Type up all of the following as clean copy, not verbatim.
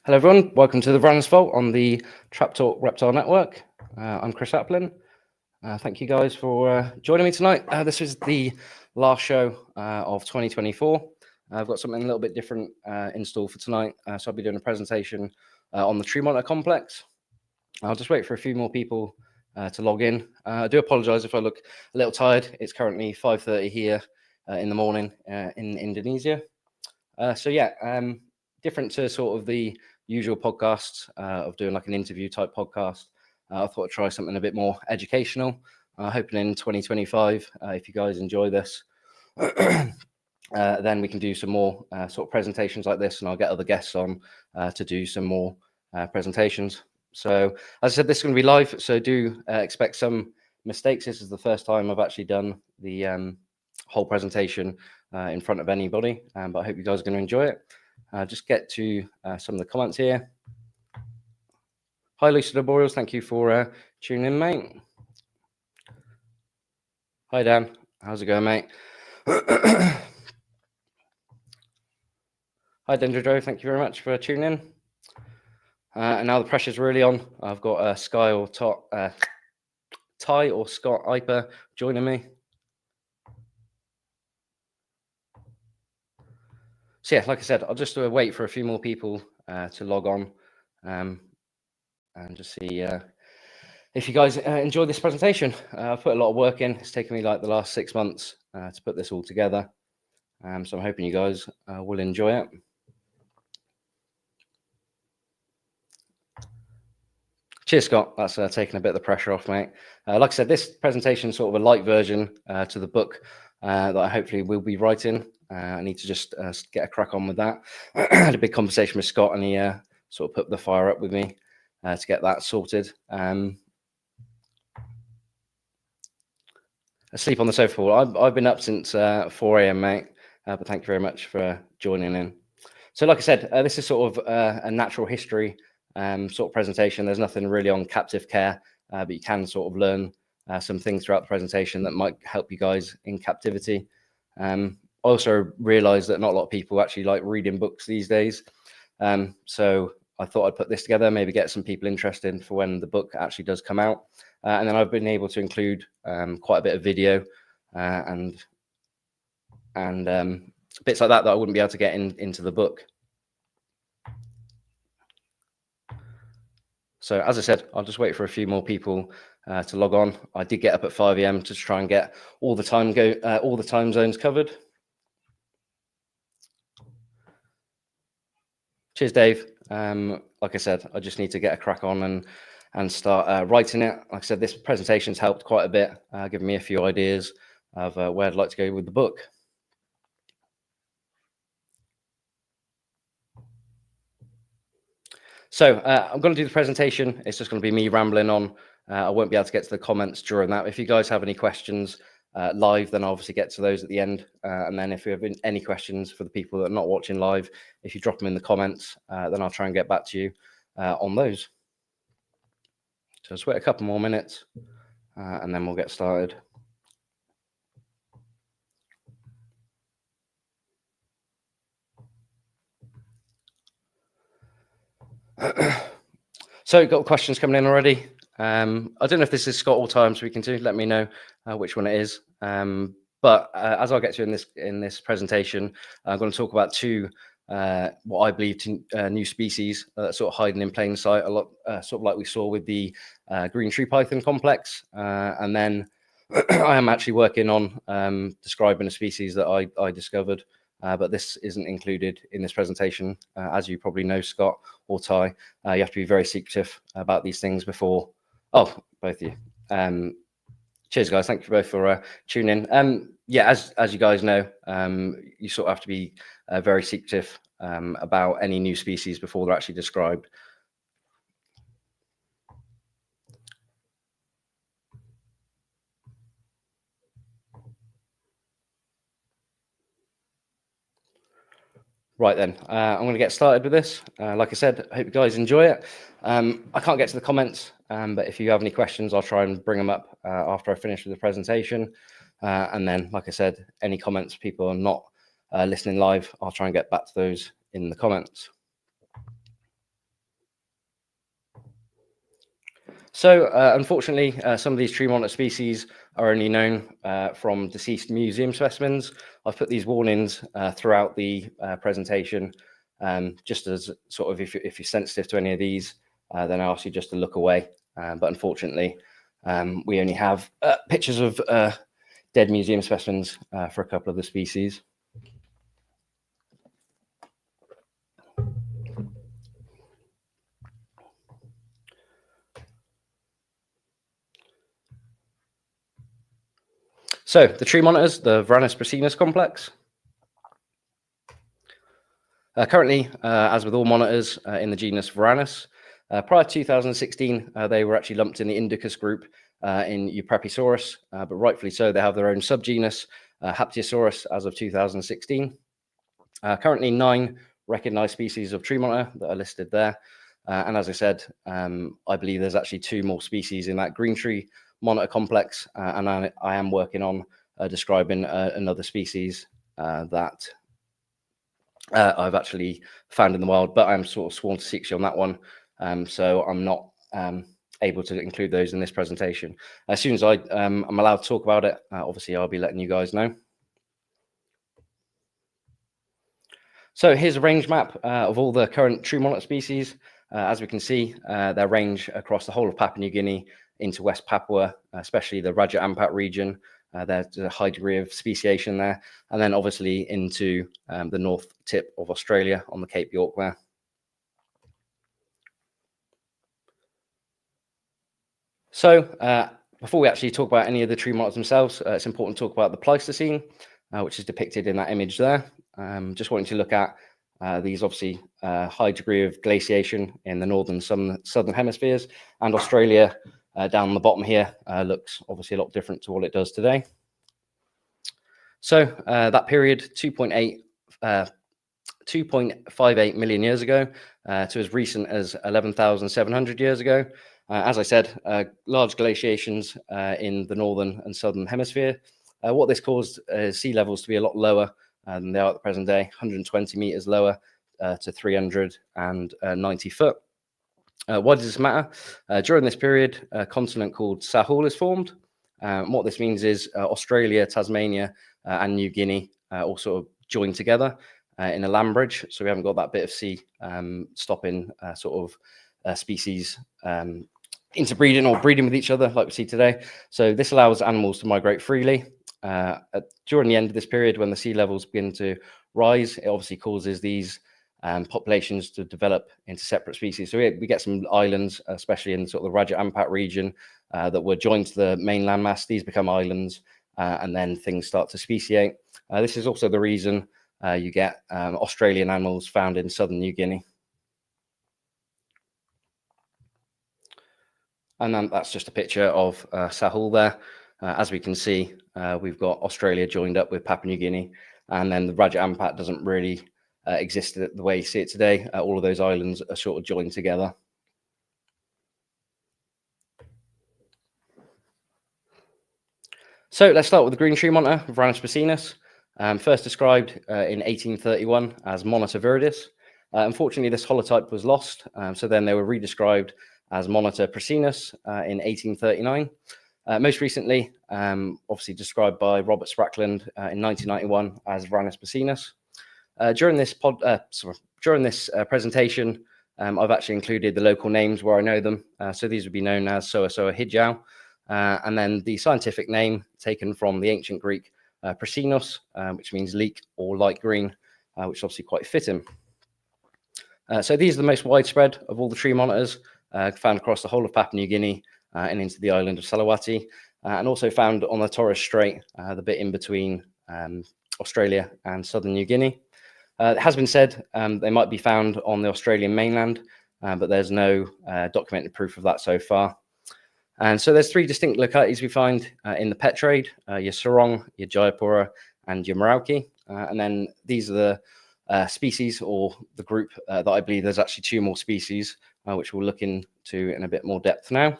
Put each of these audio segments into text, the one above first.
Hello everyone, welcome to the Varanus Vault on the Trap Talk Reptile Network. I'm Chris Applin. Thank you guys for joining me tonight. This is the last show of 2024. I've got something a little bit different in store for tonight. So I'll be doing a presentation on the tree monitor complex. I'll just wait for a few more people to log in. I do apologize if I look a little tired. It's currently 5:30 here in the morning in Indonesia. Different to sort of the usual podcasts of doing like an interview type podcast. I thought I'd try something a bit more educational. Hoping in 2025, if you guys enjoy this, then we can do some more sort of presentations like this, and I'll get other guests on to do some more presentations. So as I said, this is going to be live, so do expect some mistakes. This is the first time I've actually done the whole presentation in front of anybody, but I hope you guys are going to enjoy it. Just get to some of the comments here. Hi, Lucid Boreals. Thank you for tuning in, mate. Hi, Dan. How's it going, mate? Hi, Dendrodro. Thank you very much for tuning in. And now the pressure's really on. I've got Sky or Ty or Scott Iper joining me. So yeah, like I said, I'll just wait for a few more people to log on and just see if you guys enjoy this presentation. I've put a lot of work in. It's taken me like the last 6 months to put this all together. So I'm hoping you guys will enjoy it. Cheers, Scott. That's taking a bit of the pressure off, mate. Like I said, this presentation is sort of a light version to the book that I hopefully will be writing. I need to just get a crack on with that. I had a big conversation with Scott, and he sort of put the fire up with me to get that sorted. Asleep on the sofa. Well, I've been up since 4 a.m., mate, but thank you very much for joining in. So like I said, this is sort of a natural history sort of presentation. There's nothing really on captive care, but you can sort of learn some things throughout the presentation that might help you guys in captivity. I also realized that not a lot of people actually like reading books these days. So I thought I'd put this together, maybe get some people interested for when the book actually does come out. And then I've been able to include quite a bit of video and bits like that I wouldn't be able to get into the book. So as I said, I'll just wait for a few more people to log on. I did get up at 5 a.m. to try and get all the time zones covered. Cheers, Dave. Like I said, I just need to get a crack on and start writing it. Like I said, this presentation's helped quite a bit, giving me a few ideas of where I'd like to go with the book. So I'm going to do the presentation. It's just going to be me rambling on. I won't be able to get to the comments during that. If you guys have any questions live, then I'll obviously get to those at the end. And then if you have any questions for the people that are not watching live, if you drop them in the comments, then I'll try and get back to you on those. So just wait a couple more minutes and then we'll get started. So got questions coming in already. I don't know if this is Scott or Time speaking to. Let me know which one it is. But as I'll get to in this presentation, I'm going to talk about two what I believe new species sort of hiding in plain sight, a lot sort of like we saw with the green tree python complex. And then I am actually working on describing a species that I discovered. But this isn't included in this presentation. As you probably know, Scott or Ty, you have to be very secretive about these things before. Oh, both of you. Cheers, guys. Thank you both for tuning in. Yeah, as you guys know, you sort of have to be very secretive about any new species before they're actually described. Right then, I'm going to get started with this. Like I said, I hope you guys enjoy it. I can't get to the comments, but if you have any questions, I'll try and bring them up after I finish with the presentation. And then, like I said, any comments people are not listening live, I'll try and get back to those in the comments. So, unfortunately, some of these tree monitor species are only known from deceased museum specimens. I've put these warnings throughout the presentation, just as sort of if you're sensitive to any of these, then I ask you just to look away. But unfortunately, we only have pictures of dead museum specimens for a couple of the species. So the tree monitors, the Varanus prasinus complex. Currently, as with all monitors in the genus Varanus, prior to 2016, they were actually lumped in the Indicus group in Euprepiosaurus, but rightfully so, they have their own subgenus, Haptiosaurus, as of 2016. Currently, 9 recognized species of tree monitor that are listed there. And as I said, I believe there's actually 2 more species in that green tree monitor complex, and I am working on describing another species that I've actually found in the wild, but I'm sort of sworn to secrecy on that one, so I'm not able to include those in this presentation. As soon as I'm allowed to talk about it, obviously I'll be letting you guys know. So here's a range map of all the current tree monitor species. As we can see, their range across the whole of Papua New Guinea into West Papua, especially the Raja Ampat region. There's a high degree of speciation there, and then obviously into the north tip of Australia on the Cape York there. So before we actually talk about any of the tree monitors themselves, it's important to talk about the Pleistocene, which is depicted in that image there. Just wanting to look at these obviously high degree of glaciation in the northern southern hemispheres, and Australia down the bottom here looks obviously a lot different to what it does today. So that period, 2.58 million years ago to as recent as 11,700 years ago. As I said, large glaciations in the northern and southern hemisphere. What this caused sea levels to be a lot lower than they are at the present day, 120 meters lower to 390 foot. Why does this matter? During this period, a continent called Sahul is formed. What this means is Australia, Tasmania, and New Guinea all sort of joined together in a land bridge. So we haven't got that bit of sea stopping sort of species interbreeding or breeding with each other like we see today. So this allows animals to migrate freely. During the end of this period, when the sea levels begin to rise, it obviously causes these populations to develop into separate species. So we get some islands, especially in sort of the Raja Ampat region, that were joined to the main landmass. These become islands, and then things start to speciate. This is also the reason you get Australian animals found in southern New Guinea. And then that's just a picture of Sahul there. As we can see, we've got Australia joined up with Papua New Guinea, and then the Raja Ampat doesn't really exist the way you see it today. All of those islands are sort of joined together. So let's start with the green tree monitor, Varanus prasinus, first described in 1831 as Monitor viridis. Unfortunately, this holotype was lost, so then they were redescribed as Monitor prasinus in 1839. Most recently, obviously described by Robert Sprackland in 1991 as Varanus prasinus. During this presentation, I've actually included the local names where I know them. So these would be known as Soa Soa Hijau, and then the scientific name taken from the ancient Greek prasinus, which means leek or light green, which is obviously quite fitting. So these are the most widespread of all the tree monitors, found across the whole of Papua New Guinea and into the island of Sulawesi, and also found on the Torres Strait, the bit in between Australia and southern New Guinea. It has been said they might be found on the Australian mainland, but there's no documented proof of that so far. And so there's 3 distinct localities we find in the pet trade, your Sorong, your Jayapura, and your Merauke. And then these are the species or the group that I believe there's actually 2 more species, which we'll look into in a bit more depth now.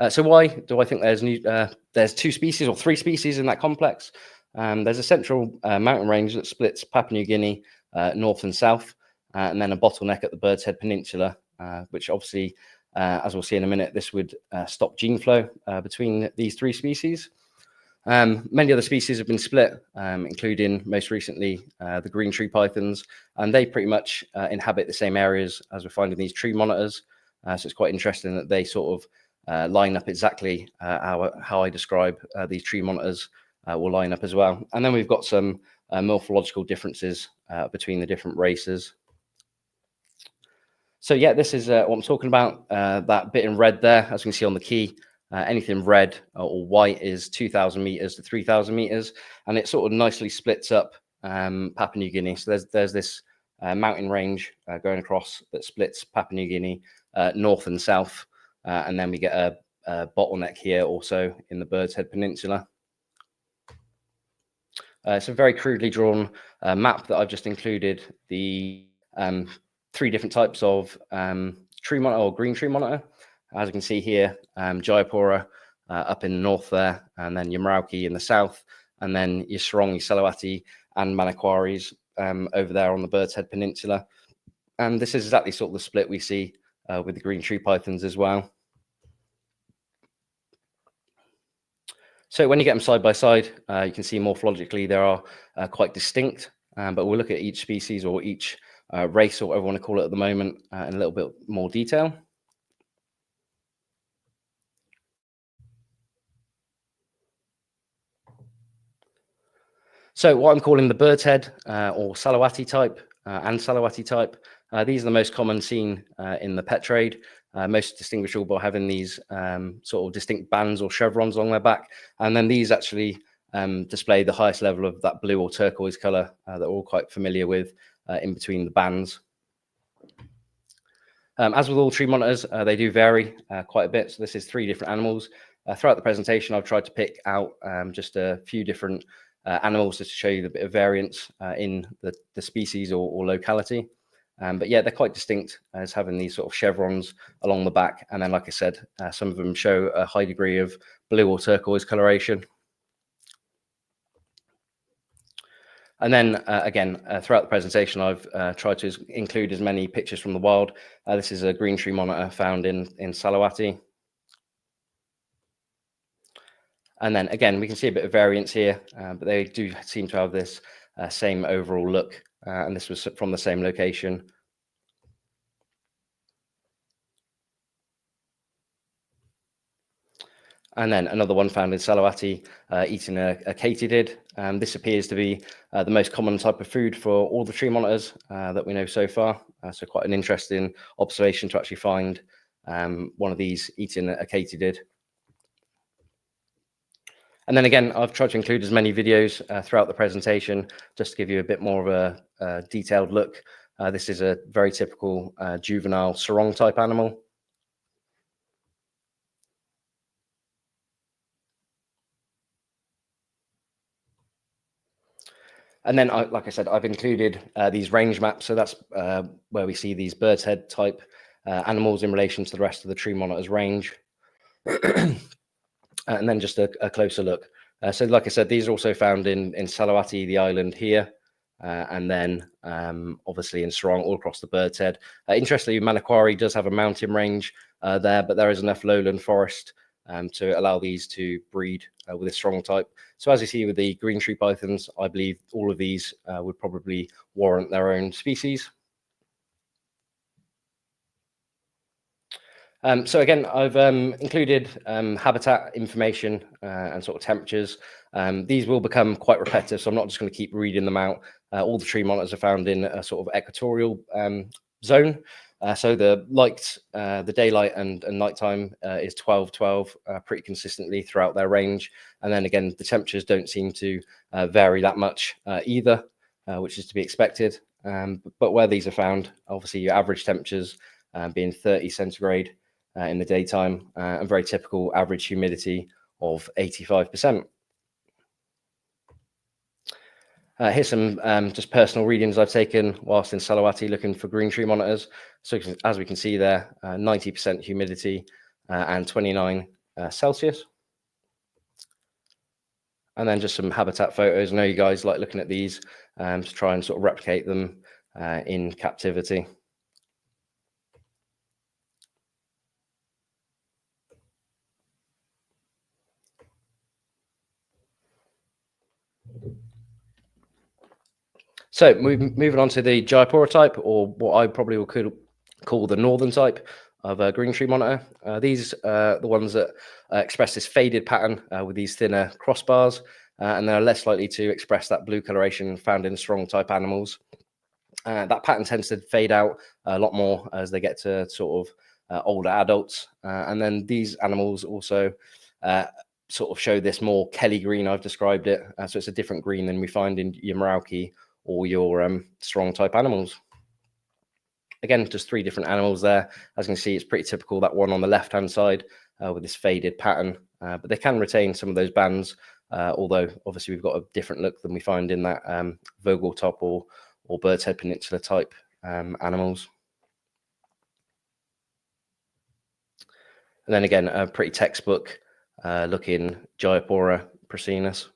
So why do I think there's 2 species or 3 species in that complex? There's a central mountain range that splits Papua New Guinea north and south, and then a bottleneck at the Bird's Head Peninsula, which obviously as we'll see in a minute, this would stop gene flow between these 3 species. Many other species have been split, including most recently the green tree pythons, and they pretty much inhabit the same areas as we're finding these tree monitors. So it's quite interesting that they sort of line up exactly how I describe these tree monitors will line up as well. And then we've got some morphological differences between the different races. So yeah, this is what I'm talking about, that bit in red there, as you can see on the key. Anything red or white is 2,000 meters to 3,000 meters, and it sort of nicely splits up Papua New Guinea. So there's this mountain range going across that splits Papua New Guinea north and south, and then we get a bottleneck here also in the Bird's Head Peninsula. It's a very crudely drawn map that I've just included the 3 different types of tree monitor or green tree monitor. As you can see here, Jayapura up in the north there, and then your Merauke in the south, and then your Sarong, your Salawati, and Manakwaris over there on the Bird's Head Peninsula. And this is exactly sort of the split we see with the green tree pythons as well. So when you get them side by side, you can see morphologically they are quite distinct, but we'll look at each species or each race or whatever you want to call it at the moment in a little bit more detail. So what I'm calling the bird's head or Salawati type and Salawati type, these are the most common seen in the pet trade, most distinguishable by having these sort of distinct bands or chevrons along their back. And then these actually display the highest level of that blue or turquoise color that we're all quite familiar with in between the bands. As with all tree monitors, they do vary quite a bit. So this is 3 different animals. Throughout the presentation, I've tried to pick out just a few different animals just to show you the bit of variance in the species or locality. But yeah, they're quite distinct as having these sort of chevrons along the back. And then, like I said, some of them show a high degree of blue or turquoise coloration. And then again, throughout the presentation, I've tried to include as many pictures from the wild. This is a green tree monitor found in Salawati. And then again, we can see a bit of variance here, but they do seem to have this same overall look. And this was from the same location. And then another one found in Salawati eating a katydid. This appears to be the most common type of food for all the tree monitors that we know so far. So quite an interesting observation to actually find one of these eating a katydid. And then again, I've tried to include as many videos throughout the presentation just to give you a bit more of a detailed look. This is a very typical juvenile sarong type animal. And then, like I said, I've included these range maps. So that's where we see these bird's head type animals in relation to the rest of the tree monitor's range. And then just a closer look. So like I said, these are also found in Salawati, the island here, and then obviously in Sarong all across the bird's head. Interestingly, Manakwari does have a mountain range there, but there is enough lowland forest to allow these to breed with a strong type. So as you see with the green tree pythons, I believe all of these would probably warrant their own species. So again, I've included habitat information and sort of temperatures. These will become quite repetitive, so I'm not just going to keep reading them out. All the tree monitors are found in a sort of equatorial zone. So the daylight and nighttime is 12-12 pretty consistently throughout their range. And then again, the temperatures don't seem to vary that much either, which is to be expected. But where these are found, obviously your average temperatures being 30 centigrade in the daytime and very typical average humidity of 85%. Here's some just personal readings I've taken whilst in Salawati looking for green tree monitors. So as we can see there, 90% humidity and 29 Celsius. And then just some habitat photos. I know you guys like looking at these to try and sort of replicate them in captivity. So moving on to the Jayapura type, or what I probably could call the northern type of green tree monitor. These are the ones that express this faded pattern with these thinner crossbars, and they're less likely to express that blue coloration found in strong type animals. That pattern tends to fade out a lot more as they get to sort of older adults. And then these animals also sort of show this more Kelly green, I've described it. So it's a different green than we find in your Merauke or your strong type animals. Again, just 3 different animals there. As you can see, it's pretty typical, that one on the left-hand side with this faded pattern. But they can retain some of those bands, although obviously we've got a different look than we find in that Vogel top or Bird's Head Peninsula type animals. And then again, a pretty textbook looking Jayapura prasinus.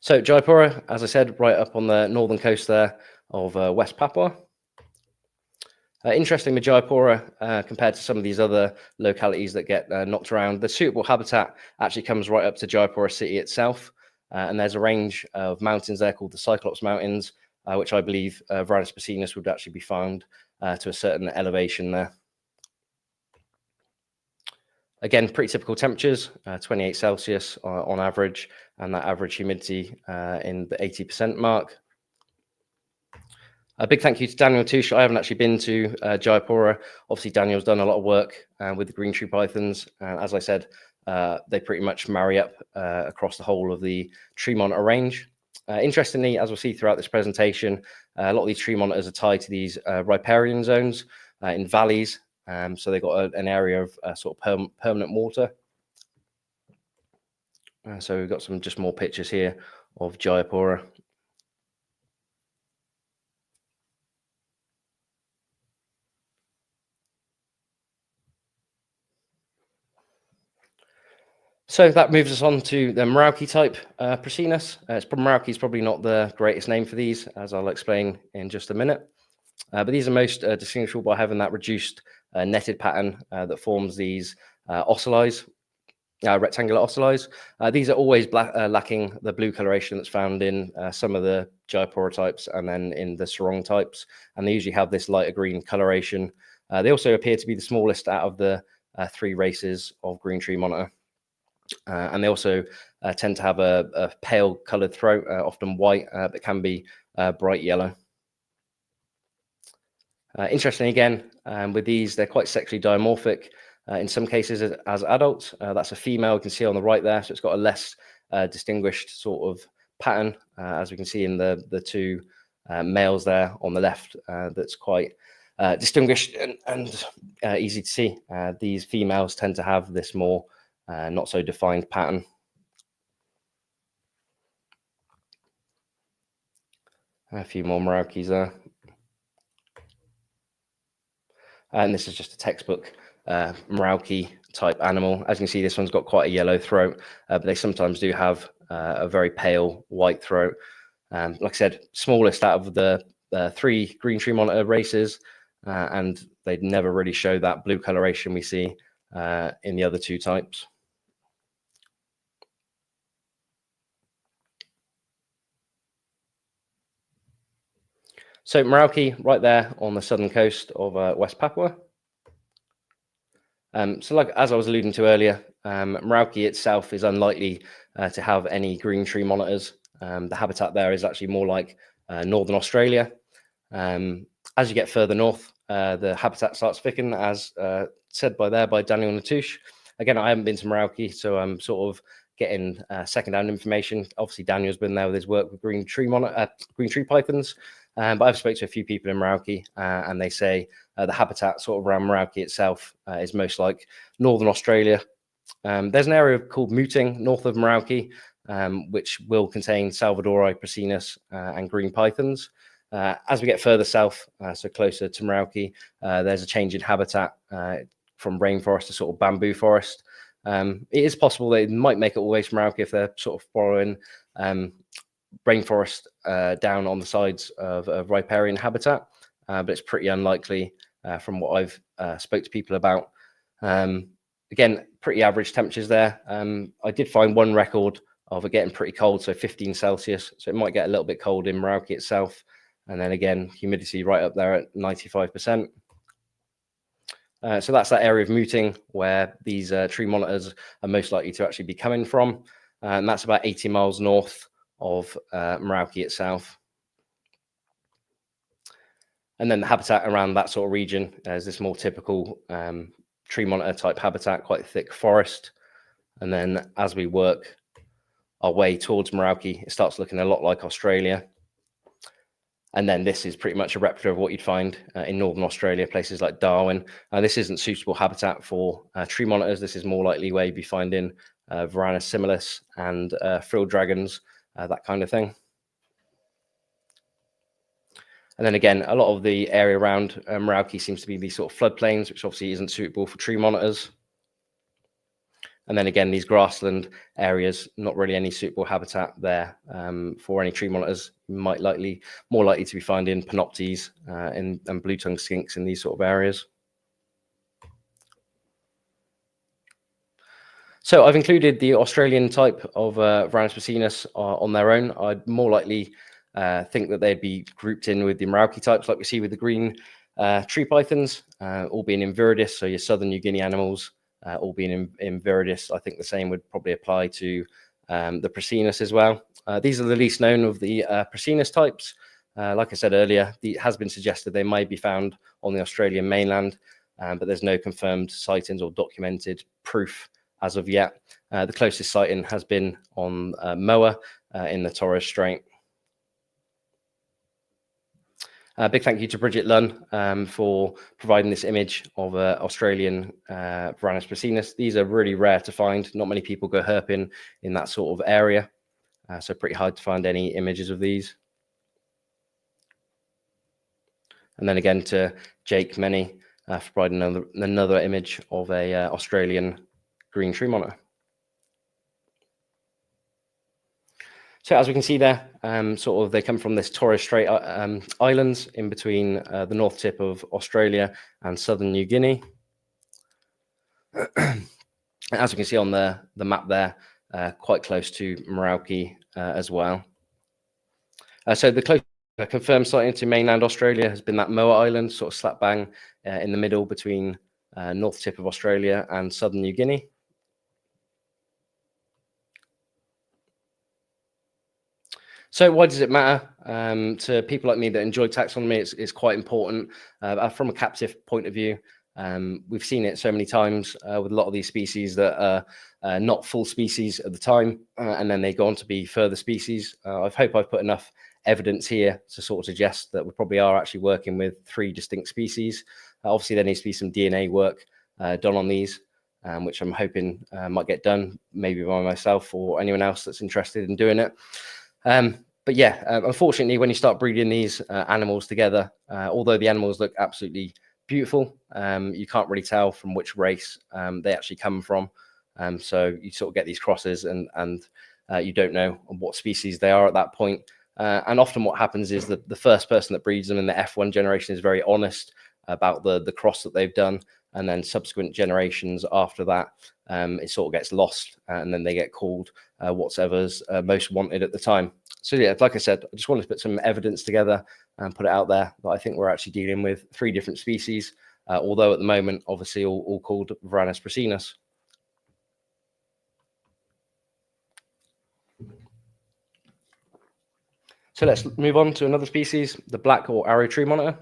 So Jayapura, as I said, right up on the northern coast there of West Papua. Interesting with Jayapura, compared to some of these other localities that get knocked around, the suitable habitat actually comes right up to Jayapura city itself. And there's a range of mountains there called the Cyclops Mountains, which I believe Varanus prasinus would actually be found to a certain elevation there. Again, pretty typical temperatures, 28 Celsius on average, and that average humidity in the 80% mark. A big thank you to Daniel Touche. I haven't actually been to Jayapura. Obviously, Daniel's done a lot of work with the green tree pythons. And as I said, they pretty much marry up across the whole of the tree monitor range. Interestingly, as we'll see throughout this presentation, a lot of these tree monitors are tied to these riparian zones in valleys. So they've got an area of sort of permanent water. So we've got some just more pictures here of Jayapura. So that moves us on to the Merauke type prasinus. Merauke is probably not the greatest name for these, as I'll explain in just a minute. But these are most distinguishable by having that reduced netted pattern that forms these ocellies, rectangular ocellies. These are always lacking the blue coloration that's found in some of the Jayapura types and then in the sarong types. And they usually have this lighter green coloration. They also appear to be the smallest out of the 3 races of green tree monitor. And they also tend to have a pale coloured throat, often white, but can be bright yellow. Interestingly, again, with these, they're quite sexually dimorphic in some cases as adults. That's a female, you can see on the right there, so it's got a less distinguished sort of pattern, as we can see in the 2 males there on the left. That's quite distinguished and easy to see. These females tend to have this more not so defined pattern. A few more Meraukes there. And this is just a textbook Merauke type animal. As you can see, this one's got quite a yellow throat, but they sometimes do have a very pale white throat. Like I said, smallest out of the 3 green tree monitor races, and they never really show that blue coloration we see in the other 2 types. So Merauke, right there on the southern coast of West Papua. So like as I was alluding to earlier, Merauke itself is unlikely to have any green tree monitors. The habitat there is actually more like Northern Australia. As you get further north, the habitat starts thicken, as said by Daniel Natouche. Again, I haven't been to Merauke, so I'm sort of getting second-hand information. Obviously, Daniel's been there with his work with green tree pythons. But I've spoken to a few people in Merauke, and they say the habitat sort of around Merauke itself is most like Northern Australia. There's an area called Mooting north of Merauke, which will contain Salvadori prasinus and green pythons. As we get further south, so closer to Merauke, there's a change in habitat from rainforest to sort of bamboo forest. It is possible they might make it all the way to Merauke if they're sort of following rainforest down on the sides of riparian habitat, but it's pretty unlikely from what I've spoke to people about. Again, pretty average temperatures there. I did find one record of it getting pretty cold, so 15 Celsius. So it might get a little bit cold in Merauke itself. And then again, humidity right up there at 95%. So that's that area of mooting where these tree monitors are most likely to actually be coming from. And that's about 80 miles north of Merauke itself. And then the habitat around that sort of region is this more typical tree monitor type habitat, quite thick forest. And then as we work our way towards Merauke, it starts looking a lot like Australia. And then this is pretty much a replica of what you'd find in Northern Australia, places like Darwin. This isn't suitable habitat for tree monitors. This is more likely where you'd be finding Varanus similis and frilled dragons, that kind of thing. And then again, a lot of the area around Merauke seems to be these sort of floodplains, which obviously isn't suitable for tree monitors. And then again, these grassland areas, not really any suitable habitat there for any tree monitors. More likely to be finding panoptes and blue-tongued skinks in these sort of areas. So I've included the Australian type of Varanus basinus on their own. I'd more likely think that they'd be grouped in with the Merauke types, like we see with the green tree pythons, all being in viridis, so your southern New Guinea animals, all being in viridis. I think the same would probably apply to the Prasinus as well. These are the least known of the Prasinus types. Like I said earlier, it has been suggested they might be found on the Australian mainland, but there's no confirmed sightings or documented proof as of yet. The closest sighting has been on Moa in the Torres Strait. Big thank you to Bridget Lunn for providing this image of Australian Varanus prasinus. These are really rare to find. Not many people go herping in that sort of area, so pretty hard to find any images of these. And then again to Jake Many for providing another image of a Australian green tree monitor. So as we can see there, sort of they come from this Torres Strait islands in between the north tip of Australia and southern New Guinea. As we can see on the map there, quite close to Merauke as well. So the closest confirmed sighting to mainland Australia has been that Moa Island, sort of slap bang in the middle between north tip of Australia and southern New Guinea. So why does it matter? To people like me that enjoy taxonomy, it's quite important. From a captive point of view, we've seen it so many times with a lot of these species that are not full species at the time, and then they go on to be further species. I hope I've put enough evidence here to sort of suggest that we probably are actually working with 3 distinct species. Obviously, there needs to be some DNA work done on these, which I'm hoping might get done, maybe by myself or anyone else that's interested in doing it. But yeah, unfortunately, when you start breeding these animals together, although the animals look absolutely beautiful, you can't really tell from which race they actually come from. So you sort of get these crosses and you don't know what species they are at that point. And often what happens is that the first person that breeds them in the F1 generation is very honest about the cross that they've done. And then subsequent generations after that, it sort of gets lost and then they get called whatever's most wanted at the time. So yeah, like I said, I just wanted to put some evidence together and put it out there that I think we're actually dealing with 3 different species, although at the moment, obviously all called Varanus prasinus. So let's move on to another species, the black or arrow tree monitor.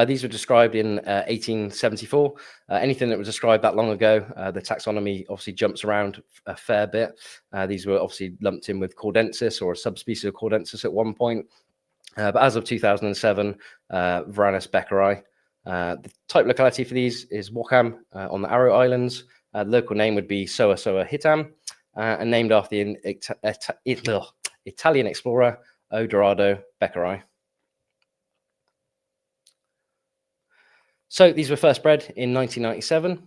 These were described in 1874. Anything that was described that long ago, the taxonomy obviously jumps around a fair bit. These were obviously lumped in with Cordensis or a subspecies of Cordensis at one point. But as of 2007, Varanus beckeri. The type locality for these is Wakam on the Aru Islands. The local name would be Soa Soa Hitam, and named after the Italian explorer Odoardo Beccari. So these were first bred in 1997.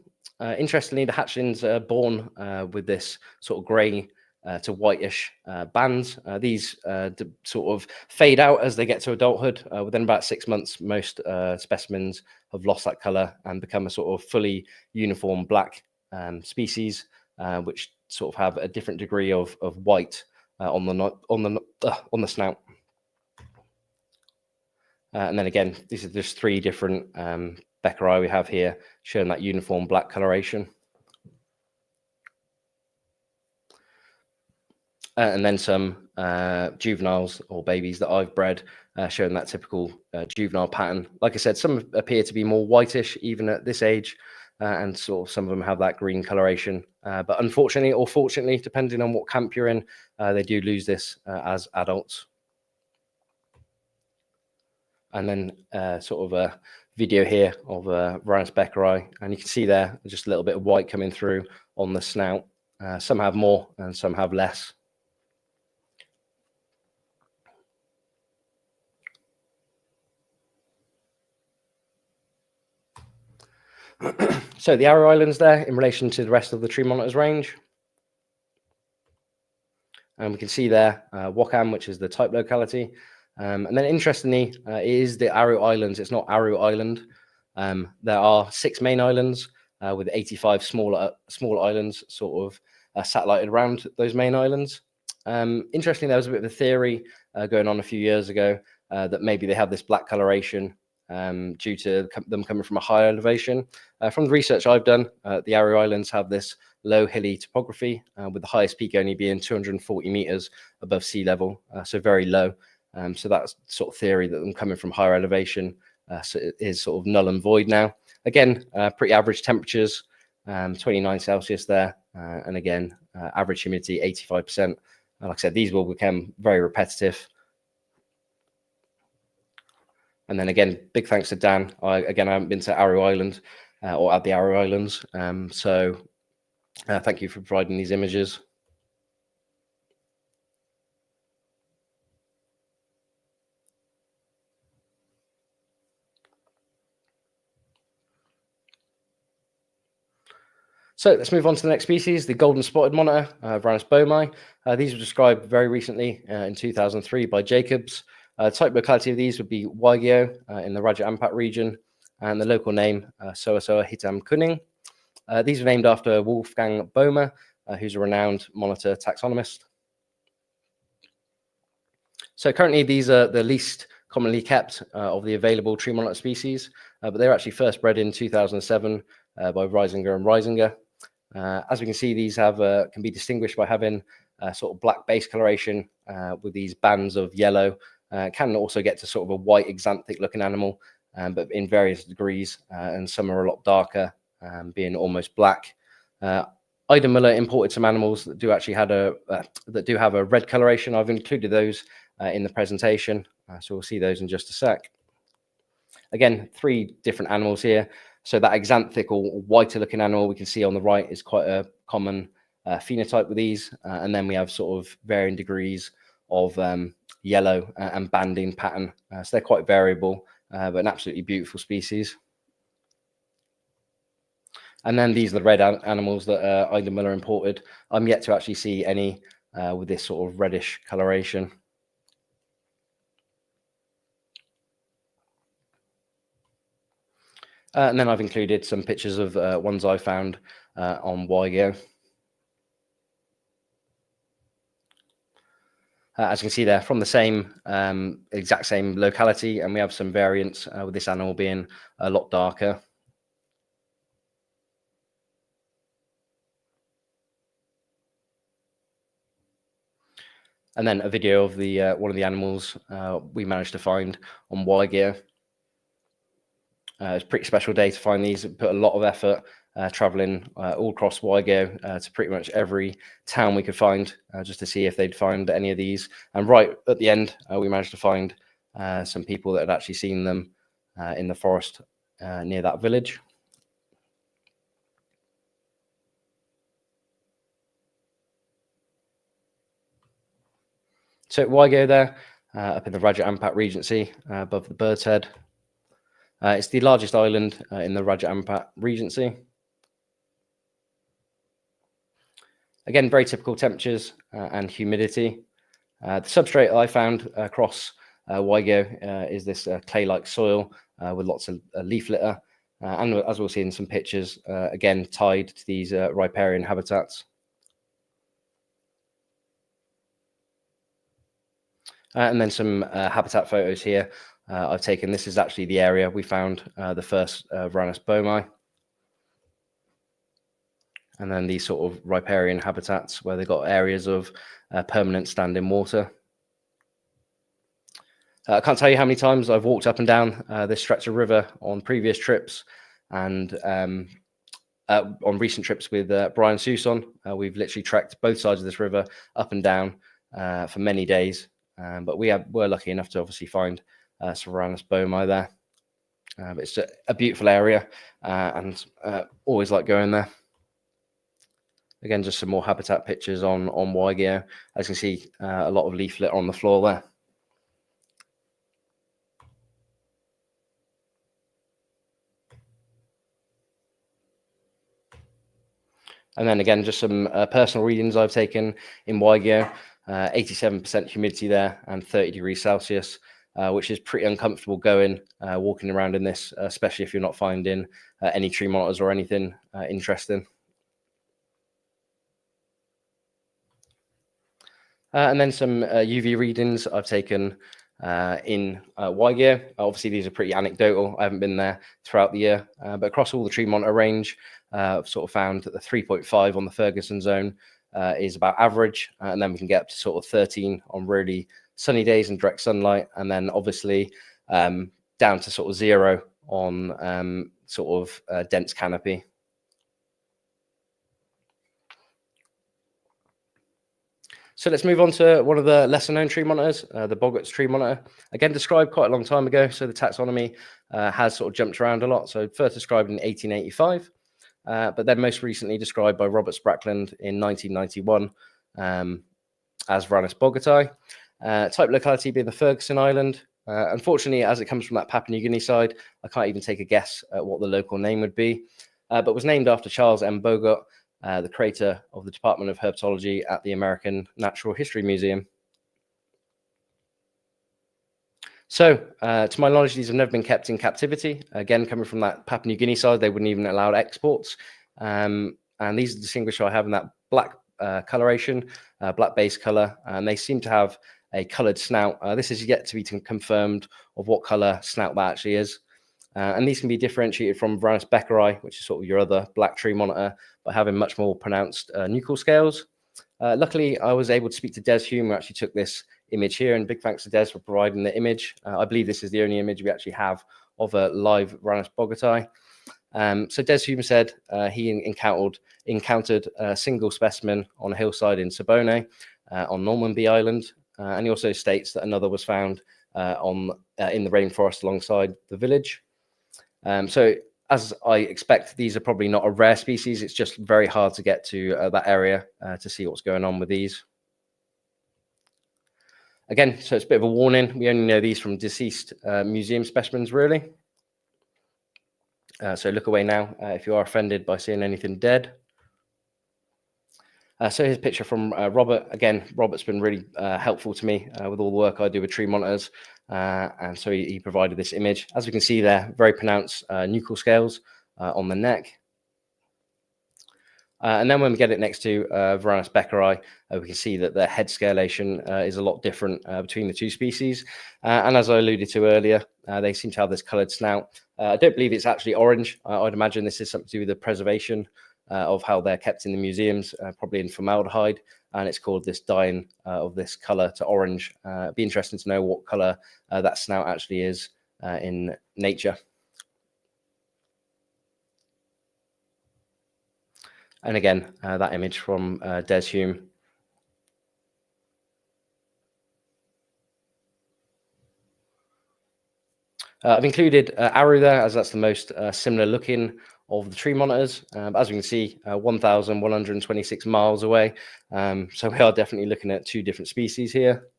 Interestingly, the hatchlings are born with this sort of grey to whitish bands. These sort of fade out as they get to adulthood. Within about 6 months, most specimens have lost that colour and become a sort of fully uniform black species, which sort of have a different degree of white on the snout. And then again, these are just 3 different beckeri we have here, showing that uniform black coloration. And then some juveniles or babies that I've bred, showing that typical juvenile pattern. Like I said, some appear to be more whitish even at this age, and sort of some of them have that green coloration. But unfortunately, or fortunately, depending on what camp you're in, they do lose this as adults. And then sort of a video here of Varanus beckeri, and you can see there just a little bit of white coming through on the snout. Some have more and some have less. So the Aru Islands there in relation to the rest of the tree monitors range. And we can see there Wakam, which is the type locality. And then interestingly, it is the Aru Islands. It's not Aru Island. There are 6 main islands with 85 smaller islands sort of satellited around those main islands. Interestingly, there was a bit of a theory going on a few years ago that maybe they have this black coloration due to them coming from a higher elevation. From the research I've done, the Aru Islands have this low hilly topography, with the highest peak only being 240 meters above sea level, so very low. So that's sort of theory that them coming from higher elevation is sort of null and void now. Again, pretty average temperatures, 29 Celsius there, and again, average humidity 85%. Like I said, these will become very repetitive. And then again, big thanks to Dan. I haven't been to Aru Island or at the Aru Islands. So thank you for providing these images. So let's move on to the next species, the golden spotted monitor, Varanus bomi. These were described very recently in 2003 by Jacobs. Type locality of these would be Waigeo in the Raja Ampat region, and the local name Soa Soa Hitam Kuning. These were named after Wolfgang Boehmer, who's a renowned monitor taxonomist. So currently these are the least commonly kept of the available tree monitor species, but they were actually first bred in 2007 by Reisinger and Reisinger. As we can see, these have can be distinguished by having sort of black base coloration with these bands of yellow. Can also get to sort of a white axanthic looking animal, but in various degrees, and some are a lot darker, being almost black. Ida Muller imported some animals that do actually have a red coloration. I've included those in the presentation, so we'll see those in just a sec. Again, 3 different animals here. So that axanthic or whiter looking animal we can see on the right is quite a common phenotype with these, and then we have sort of varying degrees of yellow and banding pattern. So they're quite variable, but an absolutely beautiful species. And then these are the red animals that Ida Muller imported. I'm yet to actually see any with this sort of reddish coloration. And then I've included some pictures of ones I found on Waigeo. As you can see there, from the same exact same locality, and we have some variants with this animal being a lot darker. And then a video of the one of the animals we managed to find on Waigeo. It's a pretty special day to find these. Put a lot of effort traveling all across Waigeo to pretty much every town we could find, just to see if they'd find any of these. And right at the end, we managed to find some people that had actually seen them in the forest near that village. So at Waigeo there, up in the Raja Ampat Regency, above the Bird's Head. It's the largest island in the Raja Ampat Regency. Again, very typical temperatures and humidity. The substrate I found across Waigeo is this clay-like soil with lots of leaf litter. and as we'll see in some pictures, again tied to these riparian habitats. And then some habitat photos here I've taken. This is actually the area we found the first Varanus bomi. And then these sort of riparian habitats where they've got areas of permanent standing water. I can't tell you how many times I've walked up and down this stretch of river on previous trips, and on recent trips with Brian Suson. We've literally trekked both sides of this river up and down for many days, but we're lucky enough to obviously find some Varanus bomi there. But it's a beautiful area, and always like going there. Again, just some more habitat pictures on Waigeo. As you can see, a lot of leaf litter on the floor there. And then again, just some personal readings I've taken in Waigeo. 87% humidity there and 30 degrees Celsius, which is pretty uncomfortable going, walking around in this, especially if you're not finding any tree monitors or anything interesting. And then some UV readings I've taken in Waigeo. Obviously, these are pretty anecdotal. I haven't been there throughout the year, but across all the tree monitor range, I've sort of found that the 3.5 on the Ferguson zone is about average, and then we can get up to sort of 13 on really sunny days and direct sunlight, and then obviously down to sort of 0 on sort of dense canopy. So let's move on to one of the lesser known tree monitors, the Bogert's tree monitor. Again, described quite a long time ago, so the taxonomy has sort of jumped around a lot. So first described in 1885, but then most recently described by Robert Sprackland in 1991 as Varanus bogerti. Type locality being the Ferguson Island. Unfortunately, as it comes from that Papua New Guinea side, I can't even take a guess at what the local name would be, but was named after Charles M. Bogert, the creator of the Department of Herpetology at the American Natural History Museum. So, to my knowledge, these have never been kept in captivity. Again, coming from that Papua New Guinea side, they wouldn't even allow exports. And these are distinguished by having that black coloration, black base color, and they seem to have a colored snout. This is yet to be confirmed of what color snout that actually is. And these can be differentiated from Varanus beckeri, which is sort of your other black tree monitor, by having much more pronounced nuchal scales. Luckily, I was able to speak to Des Hume, who actually took this image here, and big thanks to Des for providing the image. I believe this is the only image we actually have of a live Varanus bogerti. So Des Hume said he encountered a single specimen on a hillside in Siboney on Normanby Island, and he also states that another was found in the rainforest alongside the village. So as I expect, these are probably not a rare species. It's just very hard to get to that area to see what's going on with these. Again, so it's a bit of a warning. We only know these from deceased museum specimens, really. So look away now if you are offended by seeing anything dead. So here's a picture from Robert. Again, Robert's been really helpful to me with all the work I do with tree monitors. And so he provided this image. As we can see there, very pronounced nuchal scales on the neck. And then when we get it next to Varanus beckeri, we can see that the head scalation is a lot different between the two species. And as I alluded to earlier, they seem to have this coloured snout. I don't believe it's actually orange. I'd imagine this is something to do with the preservation of how they're kept in the museums, probably in formaldehyde, and it's called this dyeing of this color to orange. It'd be interesting to know what color that snout actually is in nature. And again, that image from Des Hume. I've included Aru there, as that's the most similar looking of the tree monitors. As we can see, 1,126 miles away. So we are definitely looking at two different species here.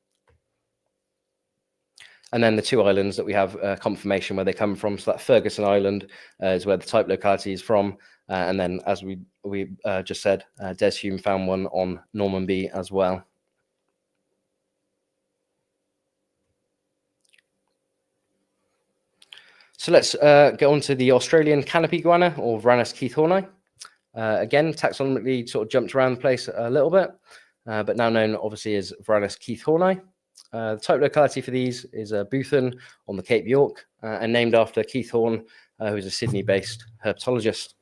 And then the two islands that we have confirmation where they come from. So that Ferguson Island is where the type locality is from. And then, as we just said, Des Hume found one on Normanby as well. So let's go on to the Australian canopy goanna, or Varanus keithorni. Again, taxonomically sort of jumped around the place a little bit, but now known obviously as Varanus keithorni. The type locality for these is Bootham on the Cape York, and named after Keith Horn, who is a Sydney-based herpetologist.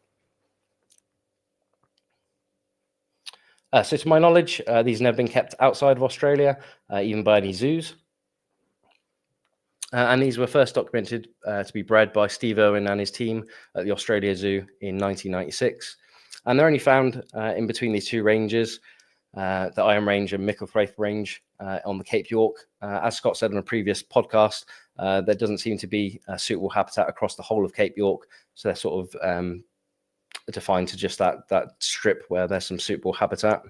So to my knowledge, these have never been kept outside of Australia, even by any zoos. And these were first documented to be bred by Steve Irwin and his team at the Australia Zoo in 1996. And they're only found in between these two ranges, the Iron Range and Micklethwaite Range on the Cape York. As Scott said on a previous podcast, there doesn't seem to be a suitable habitat across the whole of Cape York. So they're sort of defined to just that strip where there's some suitable habitat.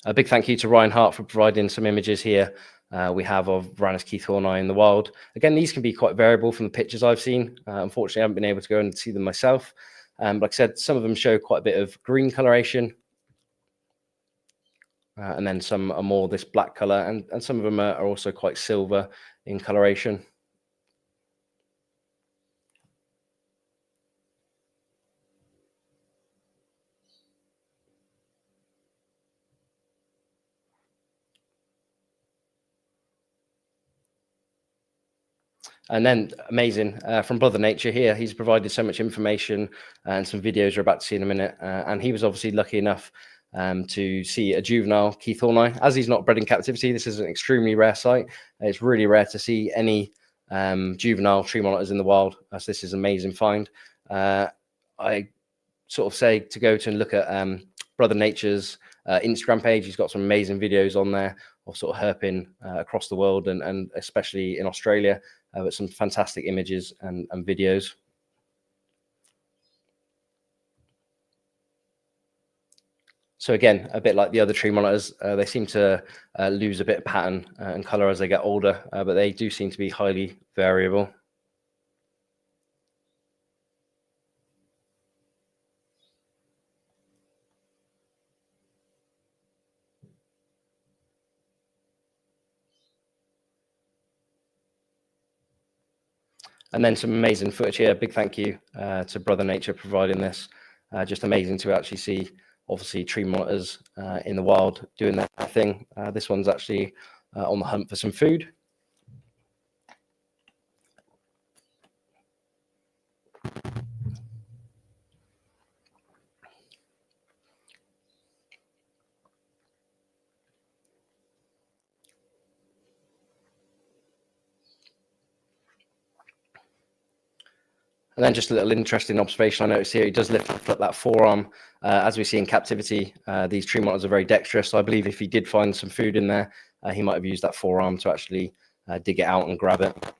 A big thank you to Ryan Hart for providing some images here. We have of Varanus keithorni in the wild. Again, these can be quite variable from the pictures I've seen. Unfortunately, I haven't been able to go and see them myself. Like I said, some of them show quite a bit of green coloration. And then some are more this black color, and some of them are also quite silver in coloration. And then amazing from Brother Nature here. He's provided so much information and some videos you're about to see in a minute. And he was obviously lucky enough to see a juvenile keithorni. As he's not bred in captivity, this is an extremely rare sight. It's really rare to see any juvenile tree monitors in the wild. So this is an amazing find. I sort of say to go to and look at Brother Nature's Instagram page. He's got some amazing videos on there of sort of herping across the world and especially in Australia, with some fantastic images and videos. So again, a bit like the other tree monitors, they seem to lose a bit of pattern and color as they get older, but they do seem to be highly variable. And then some amazing footage here. Big thank you to Brother Nature providing this. Just amazing to actually see, obviously, tree monitors in the wild doing their thing. This one's actually on the hunt for some food. And then just a little interesting observation I noticed here, he does lift up that forearm. As we see in captivity, these tree monitors are very dexterous. So I believe if he did find some food in there, he might have used that forearm to actually dig it out and grab it.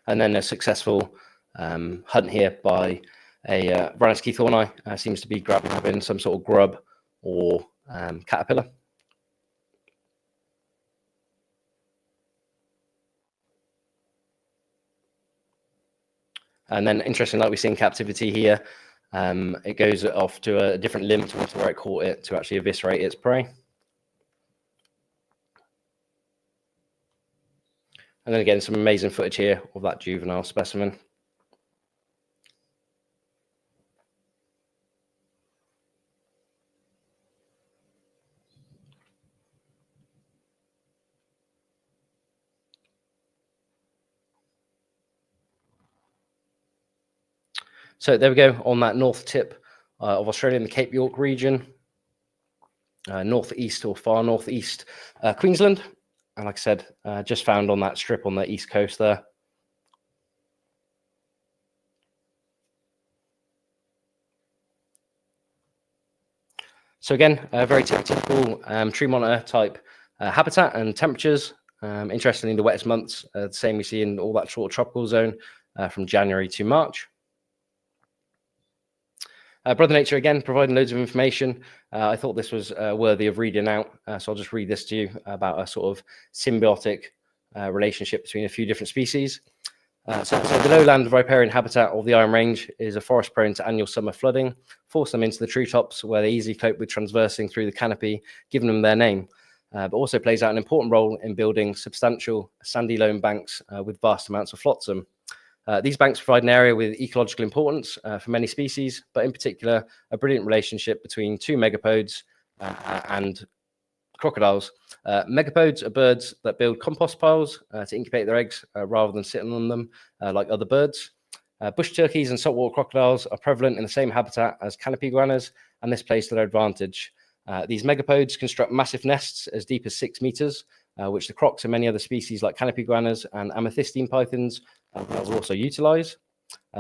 And then a successful hunt here by a Varanus keithorni seems to be grabbing some sort of grub or caterpillar. And then interesting, like we see in captivity here, it goes off to a different limb to where it caught it to actually eviscerate its prey. And then again, some amazing footage here of that juvenile specimen. So there we go on that north tip of Australia in the Cape York region, northeast or far northeast Queensland. And like I said, just found on that strip on the east coast there. So again, a very typical tree monitor type habitat and temperatures. Interestingly, the wettest months, the same we see in all that short tropical zone from January to March. Brother Nature, again, providing loads of information. I thought this was worthy of reading out, so I'll just read this to you about a sort of symbiotic relationship between a few different species. So the lowland riparian habitat of the Iron Range is a forest prone to annual summer flooding, forcing them into the treetops where they easily cope with traversing through the canopy, giving them their name, but also plays out an important role in building substantial sandy loam banks with vast amounts of flotsam. These banks provide an area with ecological importance for many species, but in particular, a brilliant relationship between two megapodes and crocodiles. Megapodes are birds that build compost piles to incubate their eggs rather than sitting on them like other birds. Bush turkeys and saltwater crocodiles are prevalent in the same habitat as canopy goannas, and this plays to their advantage. These megapodes construct massive nests as deep as 6 meters, which the crocs and many other species like canopy goannas and amethystine pythons will also utilize.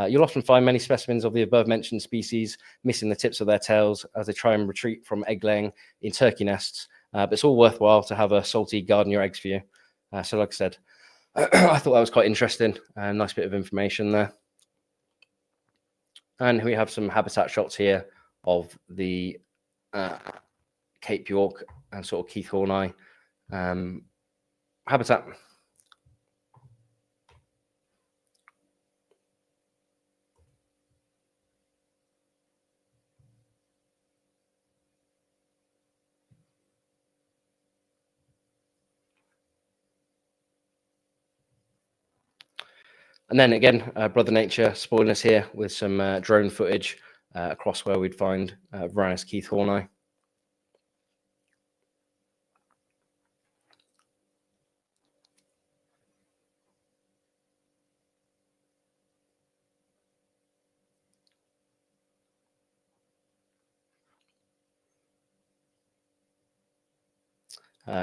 You'll often find many specimens of the above mentioned species missing the tips of their tails as they try and retreat from egg laying in turkey nests. But it's all worthwhile to have a salty garden your eggs for you. So like I said, I thought that was quite interesting. Nice bit of information there. And we have some habitat shots here of the Cape York and sort of Keith Horneye habitat. And then again, Brother Nature spoiling us here with some drone footage across where we'd find Varanus Keith Horneye.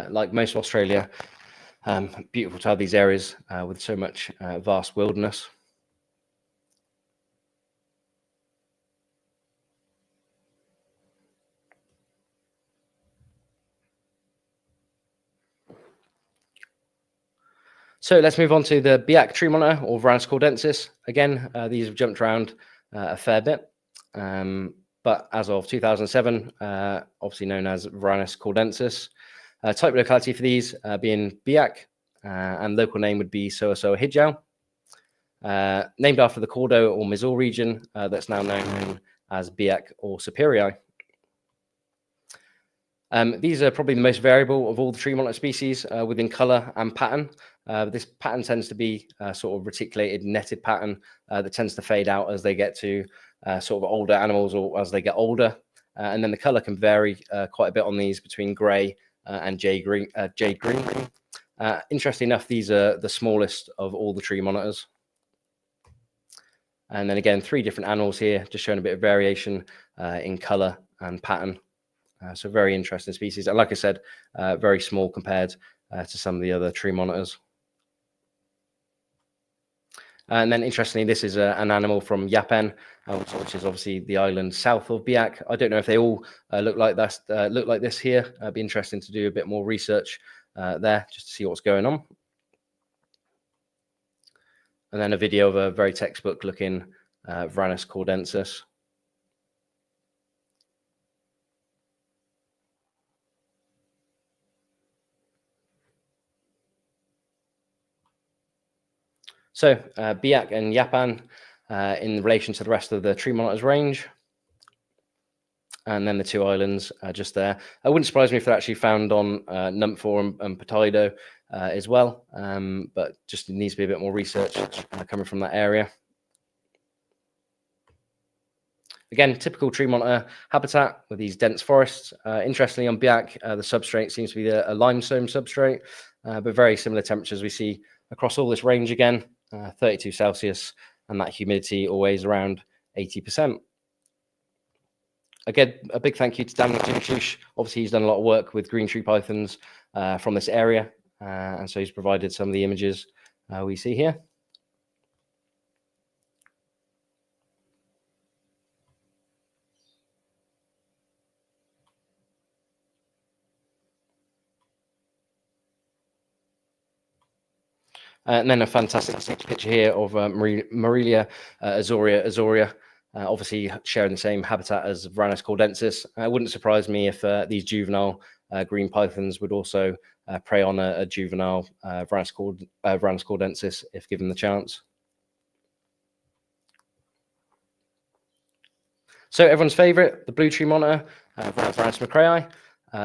Like most of Australia, beautiful to have these areas with so much vast wilderness. So let's move on to the Biak tree monitor, or Varanus caudensis. Again, these have jumped around a fair bit, but as of 2007, obviously known as Varanus caudensis. Type locality for these being Biak, and local name would be Soasoa Hijau. Named after the Cordo or Mizor region that's now known as Biak or Superii. These are probably the most variable of all the tree monitor species within color and pattern. This pattern tends to be a sort of reticulated netted pattern that tends to fade out as they get to sort of older animals or as they get older. And then the color can vary quite a bit on these between gray and jade green. Interestingly enough, these are the smallest of all the tree monitors. And then again, 3 different animals here, just showing a bit of variation in color and pattern. So very interesting species. And like I said, very small compared to some of the other tree monitors. And then interestingly, this is an animal from Yapen, which is obviously the island south of Biak. I don't know if they all look like this here. It'd be interesting to do a bit more research there just to see what's going on. And then a video of a very textbook looking Varanus caudensis. So Biak and Yapan in relation to the rest of the tree monitors range. And then the 2 islands just there. It wouldn't surprise me if they're actually found on Numpfor and Potaido as well, but just needs to be a bit more research coming from that area. Again, typical tree monitor habitat with these dense forests. Interestingly, on Biak, the substrate seems to be a limestone substrate, but very similar temperatures we see across all this range again, 32 Celsius, and that humidity always around 80%. Again, a big thank you to Dan McNush. Obviously, he's done a lot of work with green tree pythons from this area, and so he's provided some of the images we see here. And then a fantastic picture here of Morelia azorea. obviously sharing the same habitat as Varanus caudensis. It wouldn't surprise me if these juvenile green pythons would also prey on a juvenile Varanus caudensis if given the chance. So everyone's favourite, the blue tree monitor, Varanus macraei.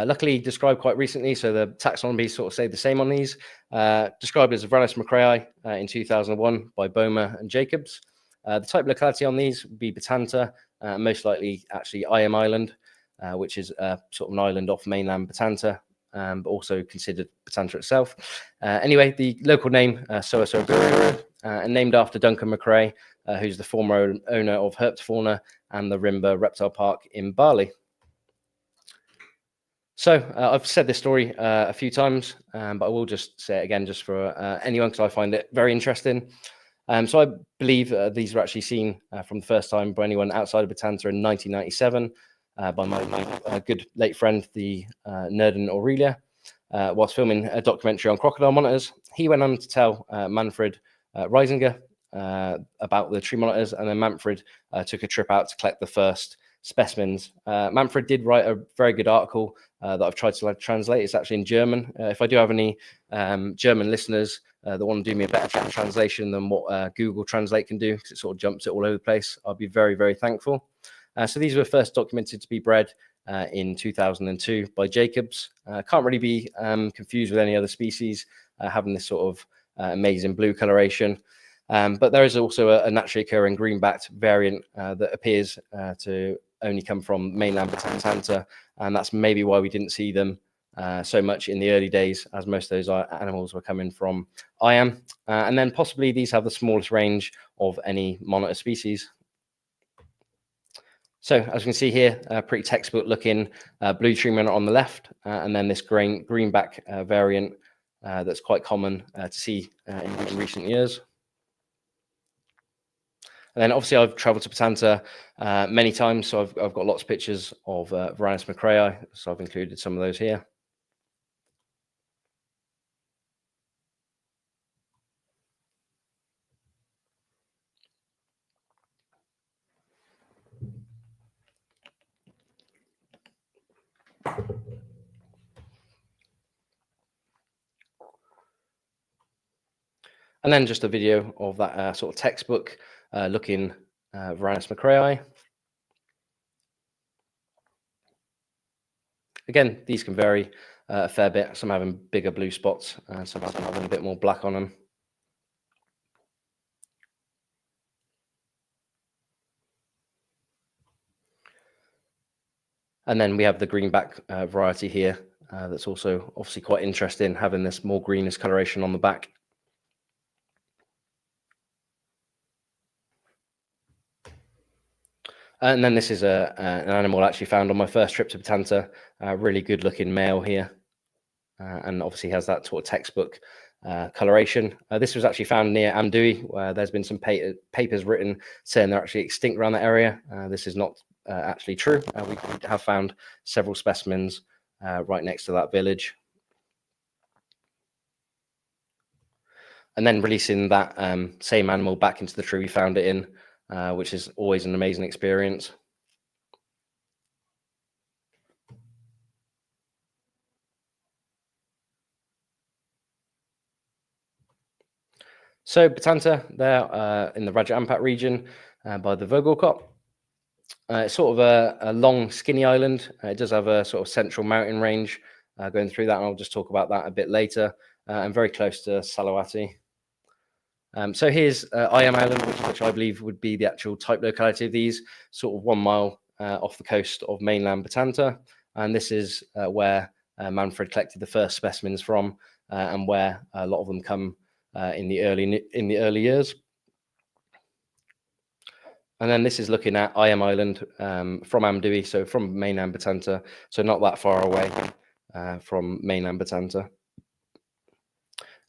Luckily described quite recently, so the taxonomy sort of stayed the same on these. Described as Varanus macraei in 2001 by Bomer and Jacobs. The type locality on these would be Batanta, most likely actually Island, which is sort of an island off mainland Batanta, but also considered Batanta itself. Anyway, the local name, Soasoguru, and named after Duncan McRae, who's the former owner of Herpetofauna and the Rimba Reptile Park in Bali. So I've said this story a few times, but I will just say it again just for anyone, because I find it very interesting. So I believe these were actually seen from the first time by anyone outside of Batanta in 1997 by my good late friend, the Nerden Aurelia, whilst filming a documentary on crocodile monitors. He went on to tell Manfred Reisinger about the tree monitors, and then Manfred took a trip out to collect the first specimens. Manfred did write a very good article that I've tried to translate. It's actually in German. If I do have any German listeners that want to do me a better translation than what Google Translate can do, because it sort of jumps it all over the place, I'll be very, very thankful. So these were first documented to be bred in 2002 by Jacobs. Can't really be confused with any other species having this sort of amazing blue coloration. But there is also a naturally occurring green-backed variant that appears to only come from mainland Batanta, and that's maybe why we didn't see them so much in the early days, as most of those animals were coming from IAM. And then possibly these have the smallest range of any monitor species. So as you can see here, pretty textbook looking blue tree monitor on the left, and then this greenback variant that's quite common to see in recent years. And then obviously I've traveled to Batanta many times, so I've got lots of pictures of Varanus macraei, so I've included some of those here. And then just a video of that sort of textbook looking Varanus macraei. Again, these can vary a fair bit, some having bigger blue spots, and some having a bit more black on them. And then we have the greenback variety here that's also obviously quite interesting, having this more greenish coloration on the back. And then this is an animal I actually found on my first trip to Batanta, really good looking male here. And obviously has that sort of textbook coloration. This was actually found near Amdui, where there's been some papers written saying they're actually extinct around that area. This is not actually true. We have found several specimens right next to that village. And then releasing that same animal back into the tree we found it in, which is always an amazing experience. So Batanta, there in the Raja Ampat region by the Vogelkop. It's sort of a long, skinny island. It does have a sort of central mountain range going through that, and I'll just talk about that a bit later. And very close to Salawati. So here's IAM Island, which I believe would be the actual type locality of these, sort of 1 mile off the coast of mainland Batanta. And this is where Manfred collected the first specimens from, and where a lot of them come in the early years. And then this is looking at IAM Island from Amdui, so from mainland Batanta, so not that far away from mainland Batanta.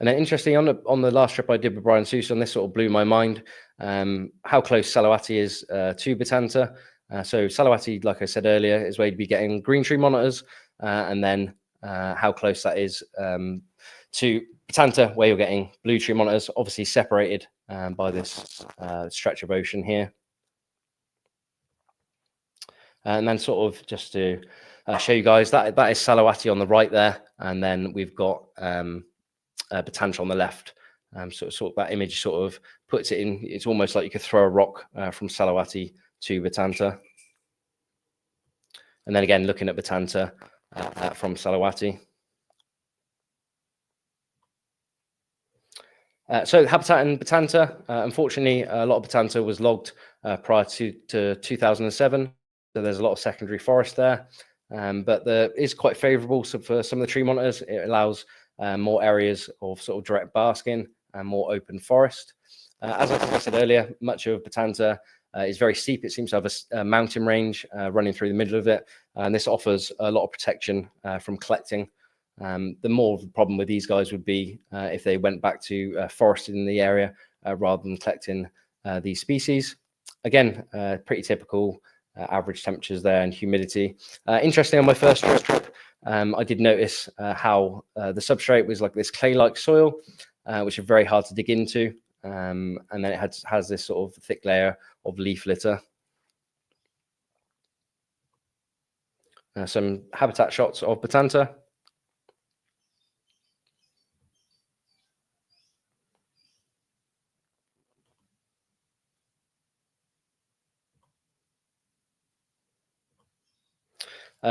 And then interestingly, on the last trip I did with Brian Seuss, this sort of blew my mind, how close Salawati is to Batanta. So Salawati, like I said earlier, is where you'd be getting green tree monitors, and then how close that is to Batanta, where you're getting blue tree monitors, obviously separated by this stretch of ocean here. And then sort of just to show you guys, that is Salawati on the right there, and then we've got Batanta on the left. So that image sort of puts it in, it's almost like you could throw a rock from Salawati to Batanta. And then again, looking at Batanta from Salawati. So habitat in Batanta, unfortunately, a lot of Batanta was logged prior to 2007. So there's a lot of secondary forest there, but there is quite favourable for some of the tree monitors. It allows more areas of sort of direct basking and more open forest. As I said earlier, much of Batanta is very steep. It seems to have a mountain range running through the middle of it, and this offers a lot of protection from collecting. The more of the problem with these guys would be if they went back to forested in the area rather than collecting these species. Again, pretty typical average temperatures there and humidity. Interesting, on my first trip, I did notice how the substrate was like this clay-like soil, which is very hard to dig into. And then it has this sort of thick layer of leaf litter. Some habitat shots of Batanta.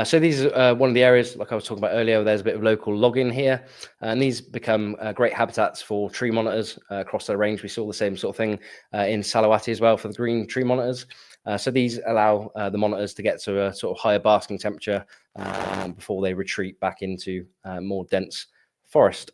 So these are one of the areas, like I was talking about earlier, there's a bit of local logging here, and these become great habitats for tree monitors across the range. We saw the same sort of thing in Salawati as well for the green tree monitors. So these allow the monitors to get to a sort of higher basking temperature before they retreat back into more dense forest.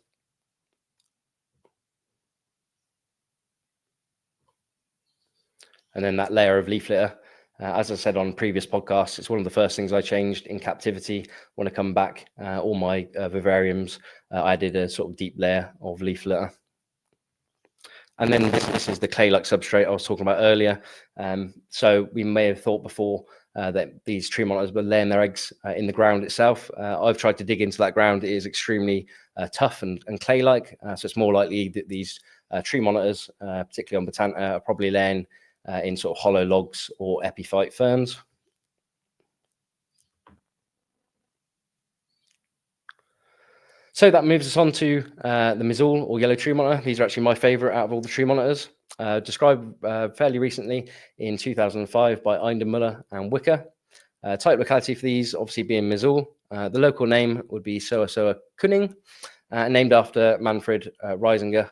And then that layer of leaf litter. As I said on previous podcasts, it's one of the first things I changed in captivity. When I come back, all my vivariums, I did a sort of deep layer of leaf litter. And then this is the clay-like substrate I was talking about earlier. So we may have thought before that these tree monitors were laying their eggs in the ground itself. I've tried to dig into that ground. It is extremely tough and clay-like. So it's more likely that these tree monitors, particularly on Batanta, are probably laying in sort of hollow logs or epiphyte ferns. So that moves us on to the Mizul or yellow tree monitor. These are actually my favorite out of all the tree monitors. Described fairly recently in 2005 by Eindemüller and Wicker. Type locality for these obviously being Mizul. The local name would be Soa Soa Kuning, named after Manfred Reisinger,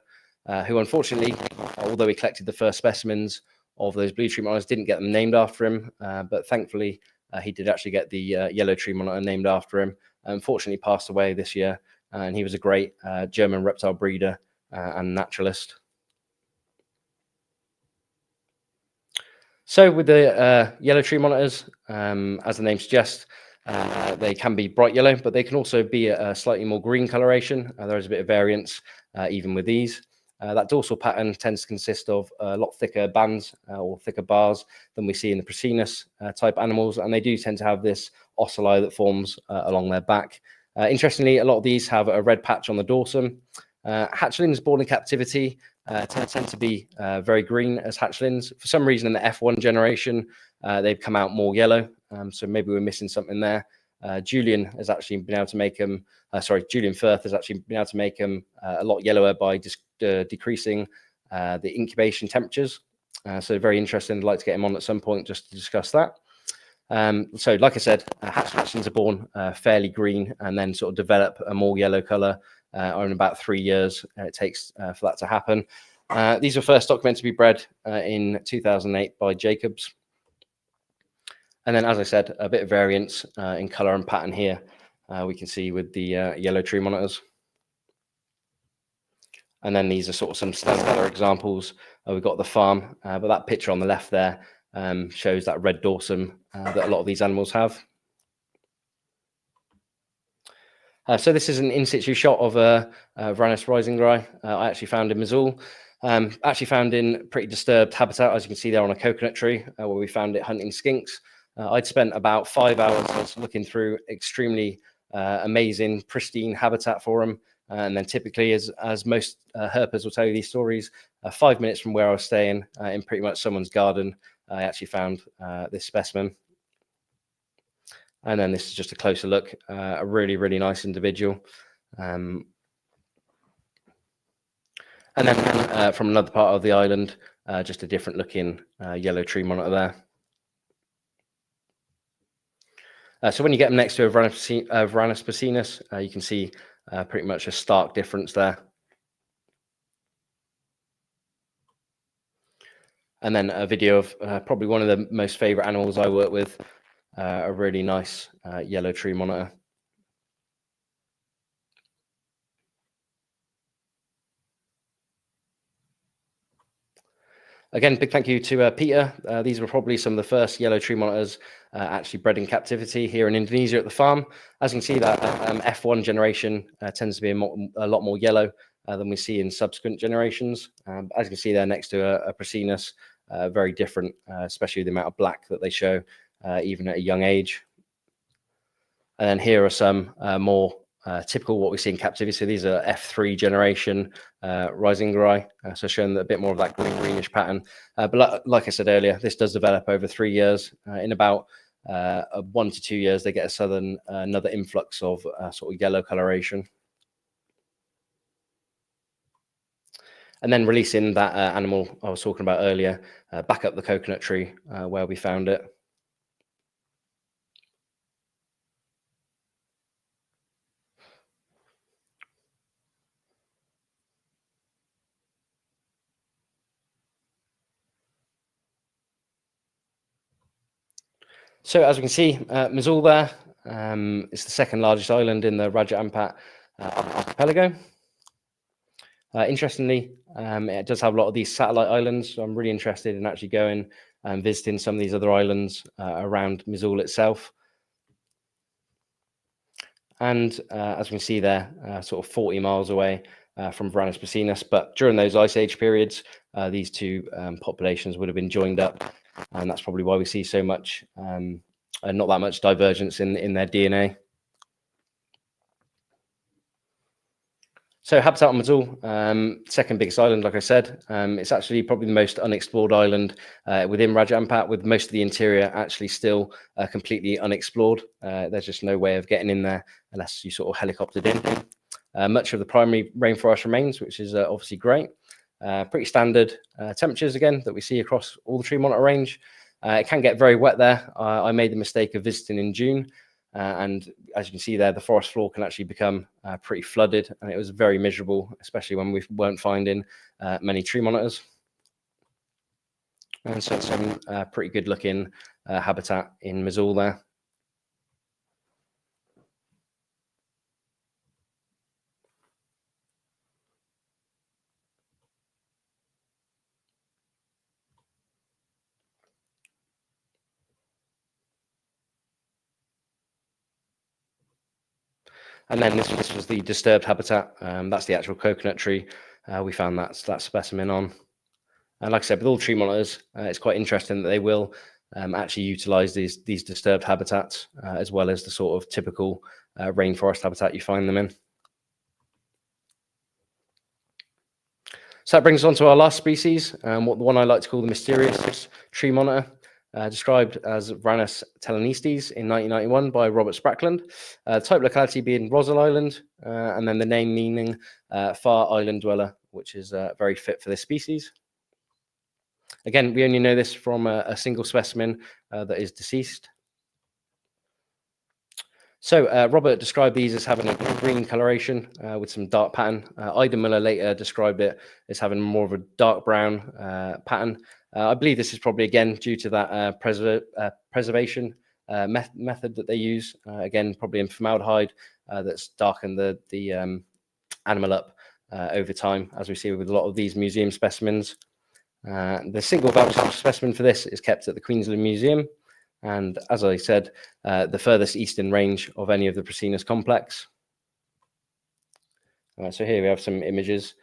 who unfortunately, although he collected the first specimens of those blue tree monitors, didn't get them named after him, but thankfully he did actually get the yellow tree monitor named after him. Unfortunately passed away this year, and he was a great German reptile breeder and naturalist. So with the yellow tree monitors, as the name suggests, they can be bright yellow, but they can also be a slightly more green coloration. There is a bit of variance even with these. That dorsal pattern tends to consist of a lot thicker bands or thicker bars than we see in the Prestasi type animals, and they do tend to have this ocelli that forms along their back. Interestingly, a lot of these have a red patch on the dorsum. Hatchlings born in captivity tend to be very green as hatchlings. For some reason in the F1 generation, they've come out more yellow, so maybe we're missing something there. Julian has actually been able to make them, Julian Firth has actually been able to make them a lot yellower by just decreasing the incubation temperatures. So very interesting. I'd like to get him on at some point just to discuss that. So like I said, hatchlings are born fairly green and then sort of develop a more yellow color in about 3 years. It takes for that to happen. These were first documented to be bred in 2008 by Jacobs. And then, as I said, a bit of variance in color and pattern here we can see with the yellow tree monitors. And then these are sort of some stellar examples. We've got the farm, but that picture on the left there shows that red dorsum that a lot of these animals have. So this is an in situ shot of a Varanus risingeri I actually found in Mizul. Actually found in pretty disturbed habitat, as you can see there on a coconut tree, where we found it hunting skinks. I'd spent about 5 hours looking through extremely amazing, pristine habitat for them. And then typically, as most herpers will tell you these stories, 5 minutes from where I was staying in pretty much someone's garden, I actually found this specimen. And then this is just a closer look, a really, really nice individual. And then from another part of the island, just a different looking yellow tree monitor there. So when you get them next to a Varanus piscinus, you can see pretty much a stark difference there. And then a video of probably one of the most favorite animals I work with, a really nice yellow tree monitor. Again, big thank you to Peter. These were probably some of the first yellow tree monitors actually bred in captivity here in Indonesia at the farm. As you can see, that F1 generation tends to be a lot more yellow than we see in subsequent generations. As you can see there next to a Prasinus, very different, especially the amount of black that they show even at a young age. And then here are some more typical what we see in captivity. So these are F3 generation Risingeri, so showing a bit more of that greenish pattern. But like I said earlier, this does develop over 3 years. In about 1 to 2 years, they get another influx of sort of yellow coloration. And then releasing that animal I was talking about earlier back up the coconut tree where we found it. So as we can see, Mazul there is the second largest island in the Raja Ampat archipelago. Interestingly, it does have a lot of these satellite islands, so I'm really interested in actually going and visiting some of these other islands around Mazul itself. And as we can see there, sort of 40 miles away from Varanus piscinus, but during those ice age periods, these two populations would have been joined up, and that's probably why we see so much, not that much divergence in their DNA. So habitat on Mazul, second biggest island, like I said. It's actually probably the most unexplored island within Raja Ampat, with most of the interior actually still completely unexplored. There's just no way of getting in there unless you sort of helicoptered in. Much of the primary rainforest remains, which is obviously great. Pretty standard temperatures, again, that we see across all the tree monitor range. It can get very wet there. I made the mistake of visiting in June. And as you can see there, the forest floor can actually become pretty flooded, and it was very miserable, especially when we weren't finding many tree monitors. And so some pretty good looking habitat in Mazul there. And then this was the disturbed habitat. That's the actual coconut tree. We found that specimen on. And like I said, with all tree monitors, it's quite interesting that they will actually utilize these disturbed habitats as well as the sort of typical rainforest habitat you find them in. So that brings us on to our last species, the one I like to call the mysterious tree monitor. Described as Varanus telenestes in 1991 by Robert Sprackland. Type locality being Rossel Island, and then the name meaning far island dweller, which is very fit for this species. Again, we only know this from a single specimen that is deceased. So Robert described these as having a green coloration with some dark pattern. Ida Miller later described it as having more of a dark brown pattern. I believe this is probably, again, due to that preservation method that they use. Again, probably in formaldehyde that's darkened the animal up over time, as we see with a lot of these museum specimens. The single voucher specimen for this is kept at the Queensland Museum. And as I said, the furthest eastern range of any of the Prasinus complex. So here we have some images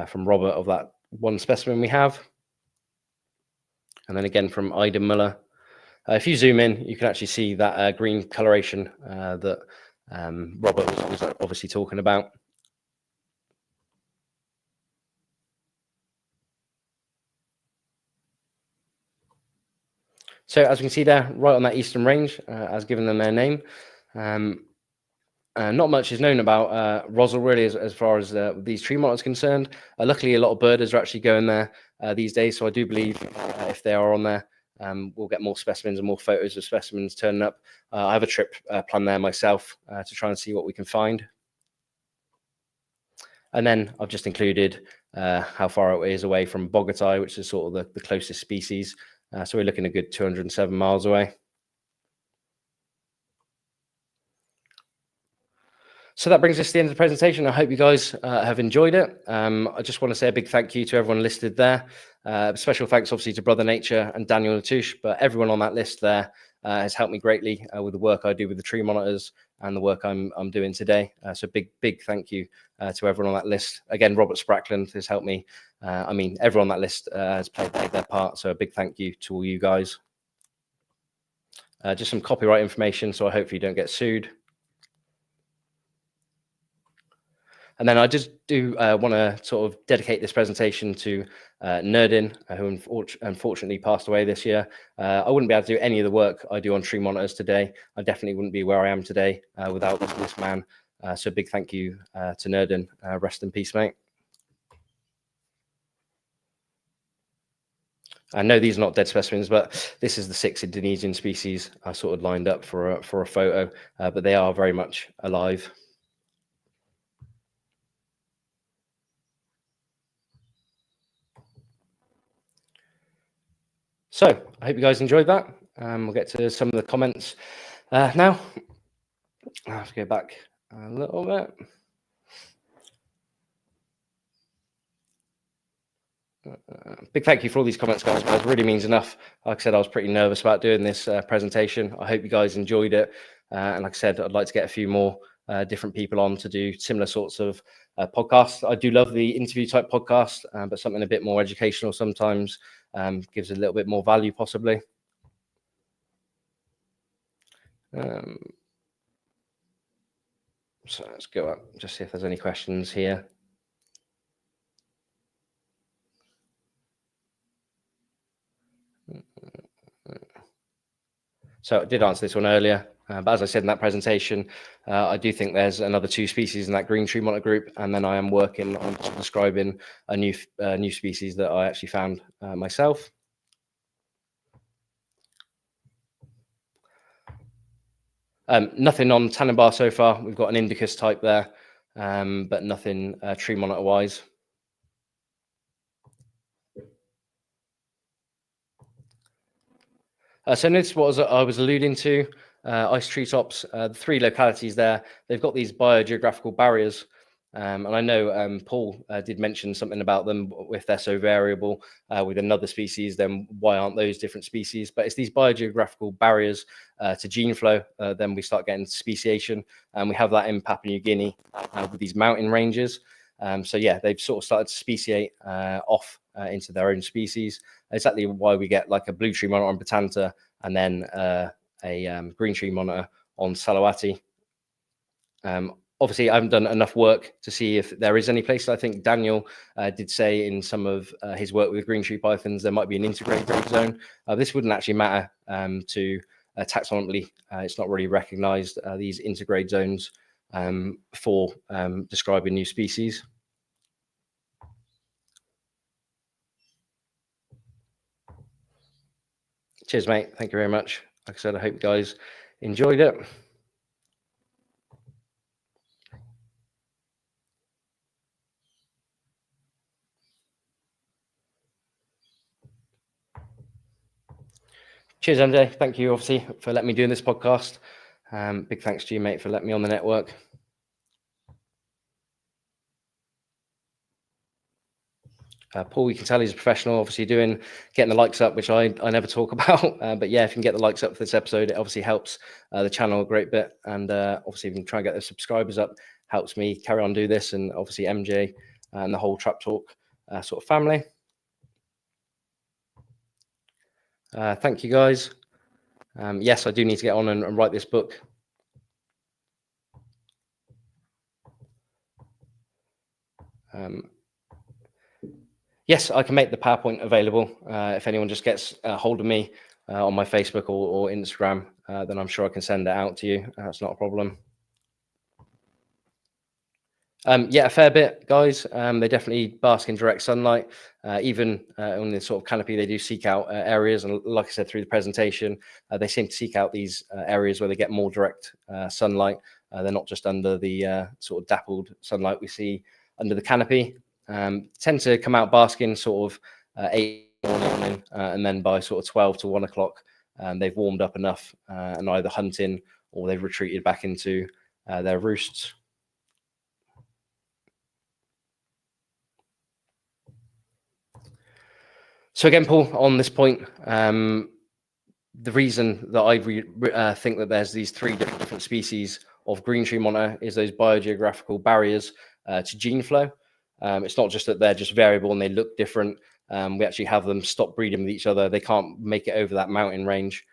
from Robert of that one specimen we have. And then again from Ida Muller. If you zoom in, you can actually see that green coloration that Robert was obviously talking about. So as we can see there, right on that eastern range, as given them their name. Not much is known about Rossel really as far as these tree monitors concerned. Luckily, a lot of birders are actually going there these days, so I do believe if they are on there, we'll get more specimens and more photos of specimens turning up. I have a trip planned there myself to try and see what we can find. And then I've just included how far it is away from Bogert, which is sort of the closest species. So we're looking a good 207 miles away. So that brings us to the end of the presentation. I hope you guys have enjoyed it. I just want to say a big thank you to everyone listed there. Special thanks, obviously, to Brother Nature and Daniel Latouche, but everyone on that list there has helped me greatly with the work I do with the tree monitors and the work I'm doing today. So big thank you to everyone on that list. Again, Robert Sprackland has helped me. I mean, everyone on that list has played their part. So a big thank you to all you guys. Just some copyright information, so I hope you don't get sued. And then I just do want to sort of dedicate this presentation to Nerdin, who unfortunately passed away this year. I wouldn't be able to do any of the work I do on tree monitors today. I definitely wouldn't be where I am today without this man. So big thank you to Nerdin. Rest in peace, mate. I know these are not dead specimens, but this is the 6 Indonesian species I sort of lined up for a photo, but they are very much alive. So I hope you guys enjoyed that. We'll get to some of the comments now. I have to go back a little bit. Big thank you for all these comments, guys. It really means enough. Like I said, I was pretty nervous about doing this presentation. I hope you guys enjoyed it. And like I said, I'd like to get a few more different people on to do similar sorts of podcasts. I do love the interview type podcast, but something a bit more educational sometimes gives a little bit more value possibly. So let's go up, just see if there's any questions here. So I did answer this one earlier, but as I said in that presentation, I do think there's another 2 species in that green tree monitor group, and then I am working on describing a new species that I actually found myself. Nothing on Tannenbar so far. We've got an Indicus type there, but nothing tree monitor wise. So notice what I was alluding to, ice treetops, the 3 localities there, they've got these biogeographical barriers. And I know Paul did mention something about them. If they're so variable with another species, then why aren't those different species? But it's these biogeographical barriers to gene flow. Then we start getting speciation, and we have that in Papua New Guinea with these mountain ranges. So yeah, they've sort of started to speciate off into their own species. Exactly why we get like a blue tree monitor on Batanta and then a green tree monitor on Salawati. Obviously, I haven't done enough work to see if there is any place. I think Daniel did say in some of his work with green tree pythons, there might be an integrated zone. This wouldn't actually matter to taxonomically. It's not really recognized, these integrate zones for describing new species. Cheers, mate. Thank you very much. Like I said, I hope you guys enjoyed it. Cheers, MJ. Thank you, obviously, for letting me do this podcast. Big thanks to you, mate, for letting me on the network. Paul, you can tell he's a professional, obviously getting the likes up, which I never talk about. But yeah, if you can get the likes up for this episode, it obviously helps the channel a great bit. And obviously, if you can try and get the subscribers up, helps me carry on do this. And obviously, MJ and the whole Trap Talk sort of family. Thank you, guys. Yes, I do need to get on and write this book. Yes, I can make the PowerPoint available if anyone just gets hold of me on my Facebook or Instagram, then I'm sure I can send it out to you. That's not a problem. Yeah, a fair bit, guys. They definitely bask in direct sunlight. Even on the sort of canopy, they do seek out areas. And like I said through the presentation, they seem to seek out these areas where they get more direct sunlight. They're not just under the sort of dappled sunlight we see under the canopy. Tend to come out basking sort of 8 in the morning, and then by sort of 12 to 1 o'clock, they've warmed up enough and either hunting or they've retreated back into their roosts. So again, Paul, on this point, the reason that I think that there's these 3 different species of green tree monitor is those biogeographical barriers to gene flow. It's not just that they're just variable and they look different. We actually have them stop breeding with each other. They can't make it over that mountain range,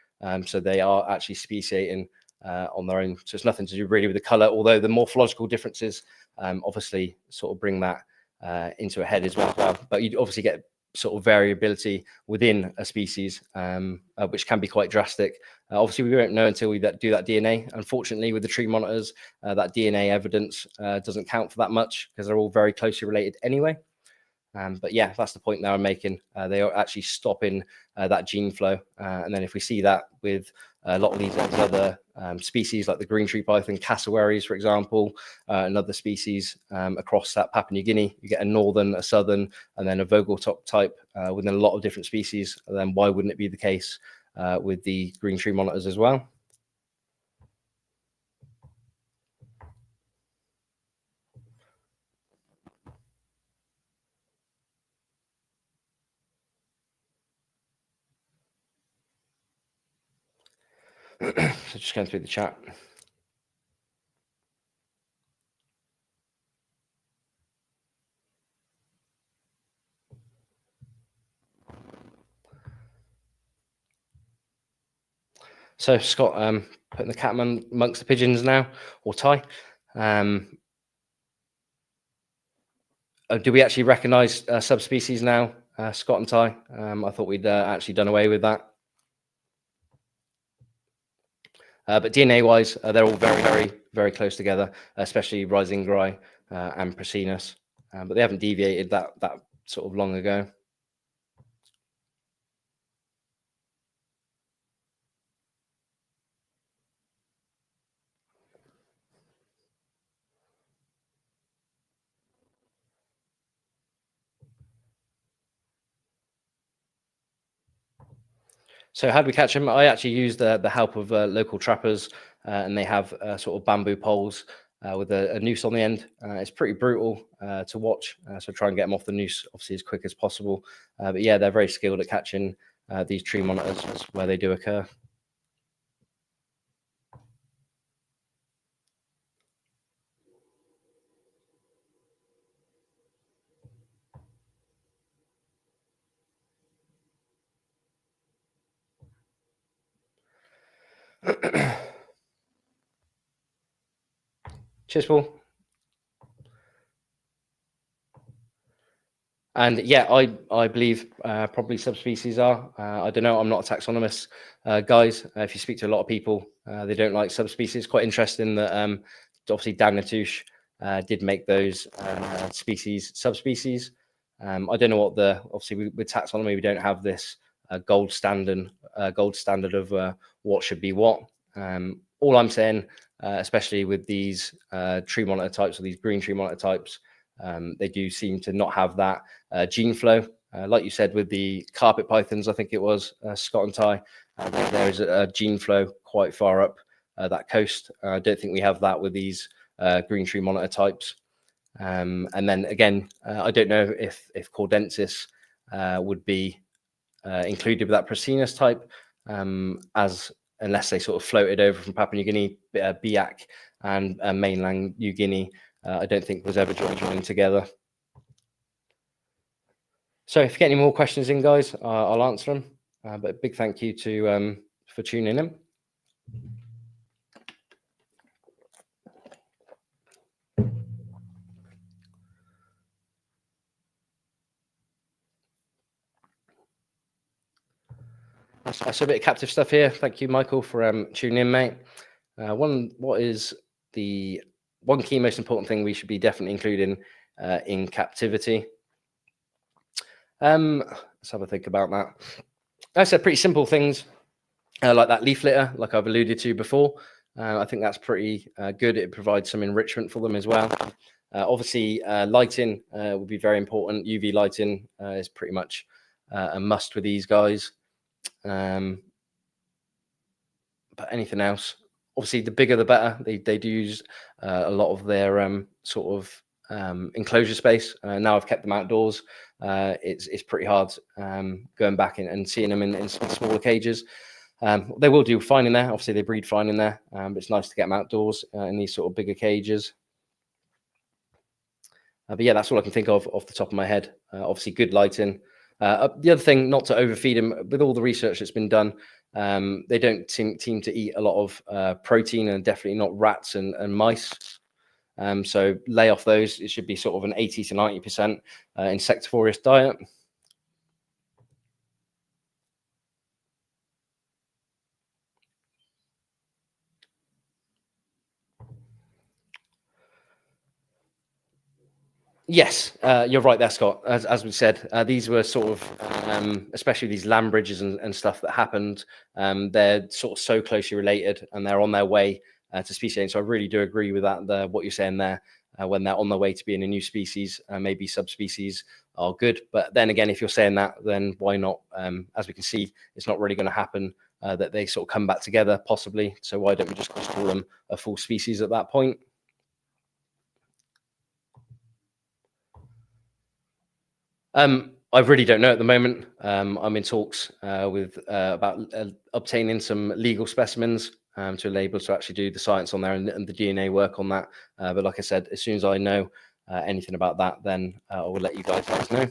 so they are actually speciating on their own. So it's nothing to do really with the color, although the morphological differences obviously sort of bring that into a head as well. But you obviously get sort of variability within a species, which can be quite drastic. Obviously, we won't know until we do that DNA. Unfortunately, with the tree monitors, that DNA evidence doesn't count for that much because they're all very closely related anyway. But yeah, that's the point that I'm making. They are actually stopping that gene flow. And then if we see that with a lot of these other species like the green tree python, cassowaries, for example, and other species across that Papua New Guinea, you get a northern, a southern, and then a vogeltop type within a lot of different species. And then why wouldn't it be the case with the green tree monitors as well? So just going through the chat. So Scott, putting the cat amongst the pigeons now, or Ty. Do we actually recognise subspecies now, Scott and Ty? I thought we'd actually done away with that. But DNA-wise, they're all very, very, very close together, especially rising gray and Prasinus. But they haven't deviated that sort of long ago. So how do we catch them? I actually use the help of local trappers, and they have sort of bamboo poles with a noose on the end. It's pretty brutal to watch, so try and get them off the noose, obviously, as quick as possible. But yeah, they're very skilled at catching these tree monitors where they do occur. Cheers, Paul. And yeah, I believe probably subspecies are. I don't know. I'm not a taxonomist, guys. If you speak to a lot of people, they don't like subspecies. Quite interesting that obviously Dan Natouche did make those species subspecies. I don't know what obviously with taxonomy we don't have this gold standard of what should be what. All I'm saying, especially with these tree monitor types or these green tree monitor types, they do seem to not have that gene flow. Like you said, with the carpet pythons, I think it was Scott and Ty, there is a gene flow quite far up that coast. I don't think we have that with these green tree monitor types. And then again, I don't know if Cordensis would be included with that Prasinus type, unless they sort of floated over from Papua New Guinea, Biak, and mainland New Guinea. I don't think was ever joined together. So if you get any more questions in, guys, I'll answer them. But a big thank you to for tuning in. So a bit of captive stuff here. Thank you, Michael, for tuning in, mate. What is the one key most important thing we should be definitely including in captivity? Let's have a think about that. I said pretty simple things like that leaf litter, like I've alluded to before. I think that's pretty good. It provides some enrichment for them as well. Obviously, lighting will be very important. UV lighting is pretty much a must with these guys. But anything else, obviously, the bigger the better. They do use a lot of their sort of enclosure space. Now I've kept them outdoors. It's pretty hard going back and seeing them in smaller cages. They will do fine in there. Obviously, they breed fine in there, but it's nice to get them outdoors in these sort of bigger cages. But yeah, that's all I can think of off the top of my head. Obviously, good lighting. The other thing, not to overfeed them. With all the research that's been done, they don't seem to eat a lot of protein, and definitely not rats and mice. So lay off those. It should be sort of an 80 to 90% insectivorous diet. Yes, you're right there, Scott. As we said, these were sort of, especially these land bridges and stuff that happened. They're sort of so closely related, and they're on their way to species change. So I really do agree with that. What you're saying there, when they're on their way to being a new species, maybe subspecies are good. But then again, if you're saying that, then why not? As we can see, it's not really going to happen that they sort of come back together, possibly. So why don't we just call them a full species at that point? I really don't know at the moment. I'm in talks with about obtaining some legal specimens to enable us to actually do the science on there and the DNA work on that. But like I said, as soon as I know anything about that, then I will let you guys know.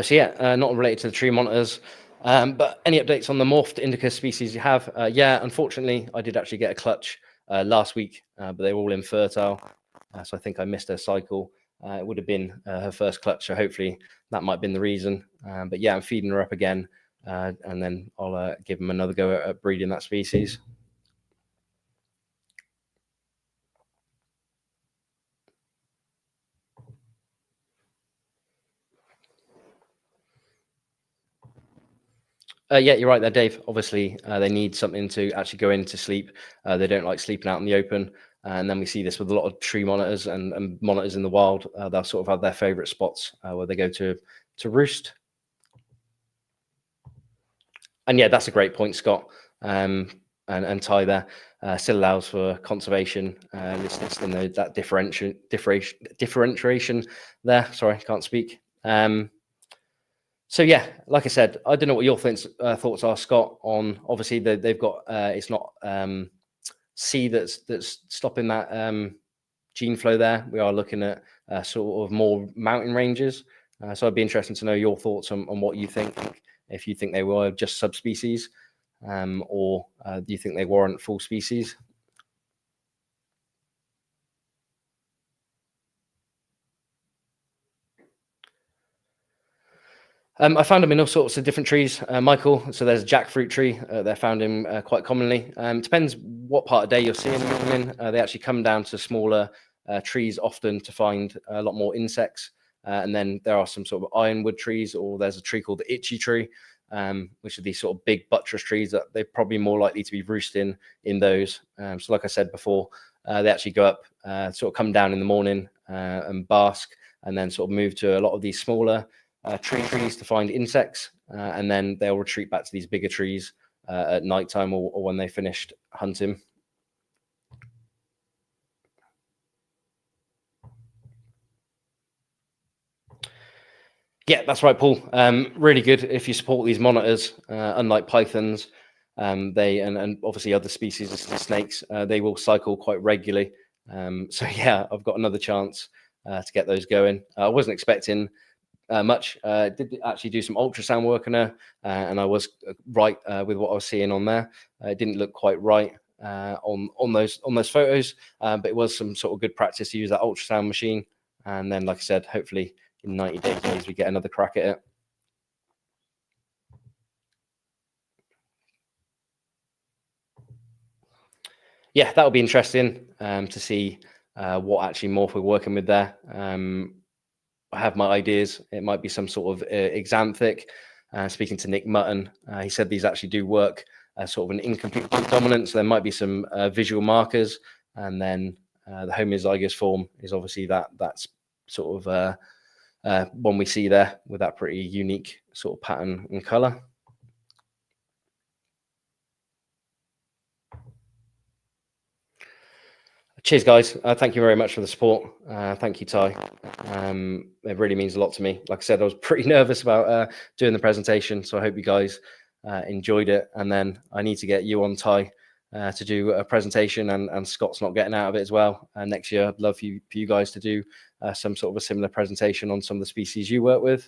So yeah, not related to the tree monitors. But any updates on the morphed indica species you have? Yeah, unfortunately, I did actually get a clutch last week, but they were all infertile. So I think I missed her cycle. It would have been her first clutch, so hopefully that might have been the reason. But yeah, I'm feeding her up again, and then I'll give them another go at breeding that species. Yeah, you're right there, Dave. Obviously, they need something to actually go into sleep. They don't like sleeping out in the open. And then we see this with a lot of tree monitors and monitors in the wild. They'll sort of have their favorite spots where they go to roost. And yeah, that's a great point, Scott. And Ty there still allows for conservation. Listed in that differentiation there. Sorry, can't speak. So yeah, like I said, I don't know what your thoughts are, Scott. On obviously they've got it's not C that's stopping that gene flow there. We are looking at sort of more mountain ranges. So I'd be interested to know your thoughts on what you think. If you think they were just subspecies, or do you think they warrant full species? I found them in all sorts of different trees, Michael. So there's a jackfruit tree. They're found in quite commonly. Depends what part of day you're seeing them in. They actually come down to smaller trees often to find a lot more insects. And then there are some sort of ironwood trees, or there's a tree called the itchy tree, which are these sort of big buttress trees that they're probably more likely to be roosting in those. So like I said before, they actually go up, sort of come down in the morning and bask, and then sort of move to a lot of these smaller trees to find insects, and then they'll retreat back to these bigger trees at night time or when they finished hunting. Yeah, that's right, Paul. Really good if you support these monitors. Unlike pythons, they and obviously other species of snakes, they will cycle quite regularly. So yeah, I've got another chance to get those going. I wasn't expecting much. Did actually do some ultrasound work on her, and I was right with what I was seeing on there. It didn't look quite right. on those photos, but it was some sort of good practice to use that ultrasound machine. And then, like I said, hopefully in 90 days we get another crack at it. Yeah, that'll be interesting to see what actually morph we're working with there. I have my ideas. It might be some sort of exanthic. Speaking to Nick Mutton, he said these actually do work sort of an incomplete dominance. So there might be some visual markers, and then the homozygous form is obviously that's sort of one we see there with that pretty unique sort of pattern and color. Cheers, guys. Thank you very much for the support. Thank you, Ty. It really means a lot to me. Like I said, I was pretty nervous about doing the presentation, so I hope you guys enjoyed it. And then I need to get you on, Ty, to do a presentation, and Scott's not getting out of it as well. Next year, I'd love for you guys to do some sort of a similar presentation on some of the species you work with.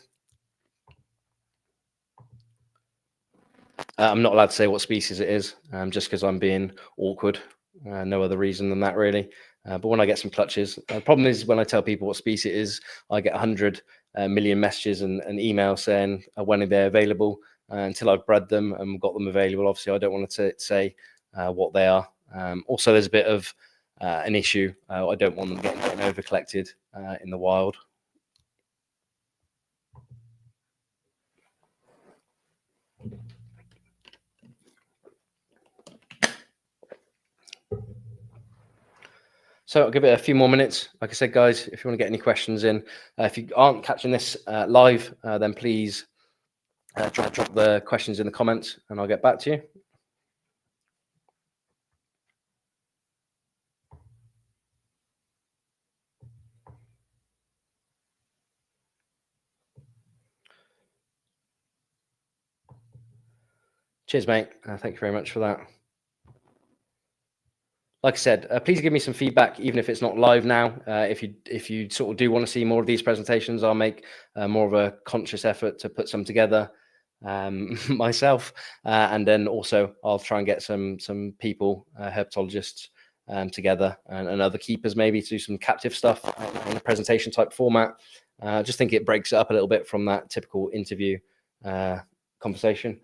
I'm not allowed to say what species it is, just because I'm being awkward. No other reason than that, really. But when I get some clutches, the problem is when I tell people what species it is, I get 100 million messages and emails saying when they're available. Until I've bred them and got them available, obviously, I don't want to say what they are. Also, there's a bit of an issue. I don't want them getting over collected in the wild. So I'll give it a few more minutes. Like I said, guys, if you want to get any questions in, if you aren't catching this live, then please drop the questions in the comments and I'll get back to you. Cheers, mate. Thank you very much for that. Like I said, please give me some feedback, even if it's not live now. If you sort of do want to see more of these presentations, I'll make more of a conscious effort to put some together myself, and then also I'll try and get some people, herpetologists, together, and other keepers maybe to do some captive stuff in a presentation type format. I just think it breaks it up a little bit from that typical interview conversation.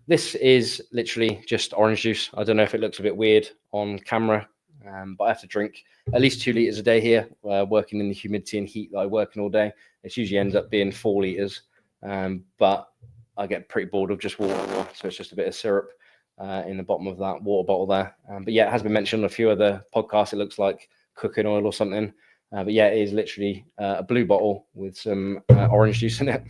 This is literally just orange juice. I don't know if it looks a bit weird on camera, but I have to drink at least 2 liters a day here, working in the humidity and heat that I work in all day. It usually ends up being 4 liters, but I get pretty bored of just water, so it's just a bit of syrup in the bottom of that water bottle there. But yeah, it has been mentioned on a few other podcasts. It looks like cooking oil or something, but yeah, it is literally a blue bottle with some orange juice in it.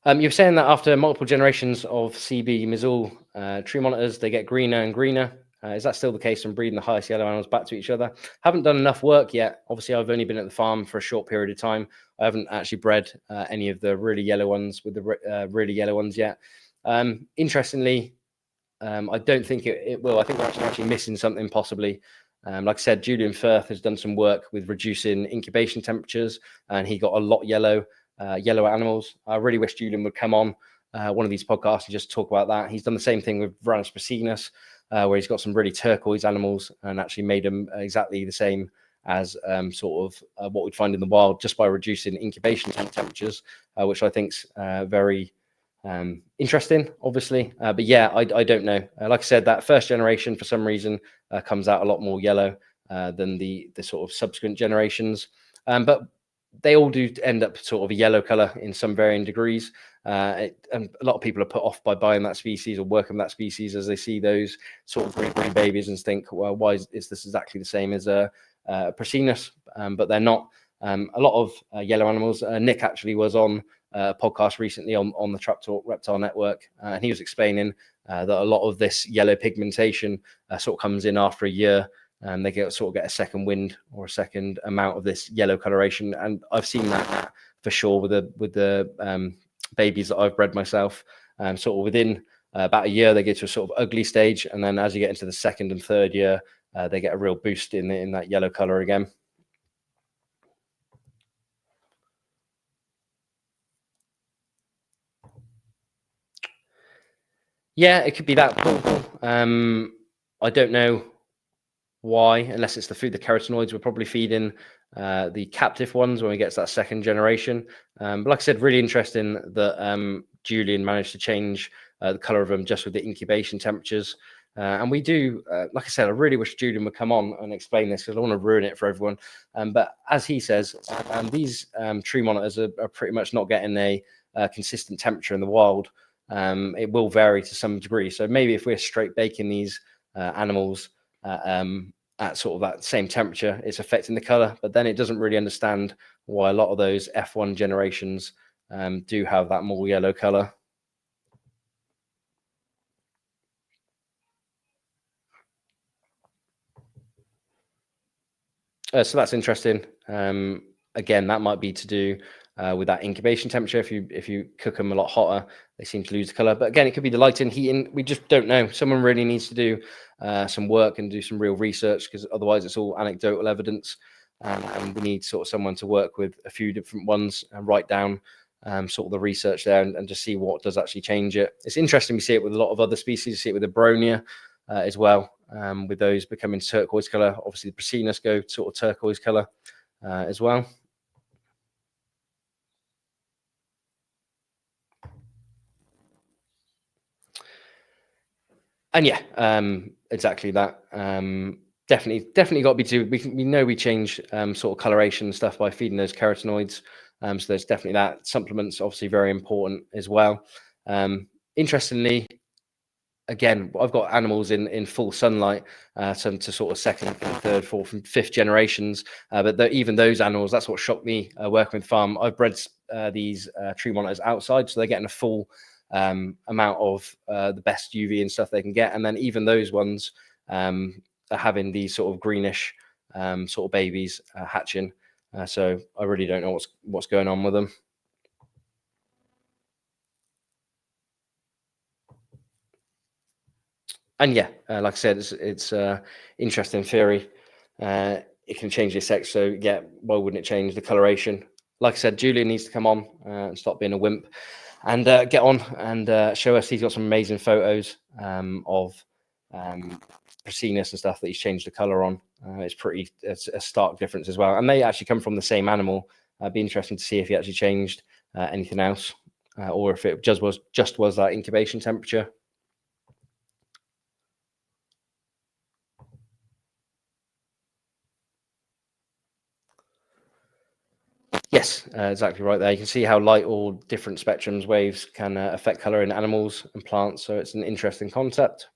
You're saying that after multiple generations of CB Mizul tree monitors, they get greener and greener. Is that still the case from breeding the highest yellow animals back to each other? Haven't done enough work yet. Obviously, I've only been at the farm for a short period of time. I haven't actually bred any of the really yellow ones with the really yellow ones yet. Interestingly, I don't think it will. I think we're actually missing something possibly. Like I said, Julian Firth has done some work with reducing incubation temperatures, and he got a lot yellow animals. I really wish Julian would come on one of these podcasts and just talk about that. He's done the same thing with Varanus Prasinus, where he's got some really turquoise animals and actually made them exactly the same as sort of what we'd find in the wild, just by reducing incubation temperatures, which I think's very interesting, obviously. But yeah, I don't know. Like I said, that first generation for some reason comes out a lot more yellow than the sort of subsequent generations. But they all do end up sort of a yellow color in some varying degrees. And a lot of people are put off by buying that species or working with that species as they see those sort of green babies and think, well, why is this exactly the same as a Prasinus? But they're not. A lot of yellow animals. Nick actually was on a podcast recently on the Trap Talk Reptile Network, and he was explaining that a lot of this yellow pigmentation sort of comes in after a year. And they get a second wind or a second amount of this yellow coloration, and I've seen that for sure with the babies that I've bred myself. Sort of within about a year, they get to a sort of ugly stage, and then as you get into the second and third year, they get a real boost in that yellow color again. Yeah, it could be that. I don't know why, unless it's the food. The carotenoids we're probably feeding the captive ones when we get to that second generation. But like I said, really interesting that Julian managed to change the color of them just with the incubation temperatures. And we do, like I said, I really wish Julian would come on and explain this because I don't want to ruin it for everyone. But as he says, these tree monitors are pretty much not getting a consistent temperature in the wild. It will vary to some degree. So maybe if we're straight baking these animals at sort of that same temperature, it's affecting the color, but then it doesn't really understand why a lot of those F1 generations do have that more yellow color. So that's interesting. Again, that might be to do with that incubation temperature. If you cook them a lot hotter, they seem to lose the color. But again, it could be the lighting, heating. We just don't know. Someone really needs to do some work and do some real research, because otherwise it's all anecdotal evidence. And we need sort of someone to work with a few different ones and write down sort of the research there and just see what does actually change it. It's interesting. We see it with a lot of other species. You see it with the Bronia as well, with those becoming turquoise color. Obviously, the Prasinus go sort of turquoise color as well. And yeah, exactly that. Definitely got to be too. We know we change sort of coloration and stuff by feeding those carotenoids. So there's definitely that. Supplements obviously very important as well. Interestingly, again, I've got animals in full sunlight, some to sort of second, third, fourth, and fifth generations. But even those animals, that's what shocked me working with farm. I've bred these tree monitors outside, so they're getting a full amount of the best UV and stuff they can get. And then even those ones are having these sort of greenish sort of babies hatching. So I really don't know what's going on with them. And yeah, like I said, it's interesting theory. It can change the sex, so yeah, why wouldn't it change the coloration? Like I said, Julian needs to come on and stop being a wimp and get on and show us. He's got some amazing photos of Prasinus and stuff that he's changed the color on. It's a stark difference as well. And they actually come from the same animal. It'd be interesting to see if he actually changed anything else or if it just was that incubation temperature. Yes, exactly right there. You can see how light or different spectrums waves can affect color in animals and plants. So it's an interesting concept.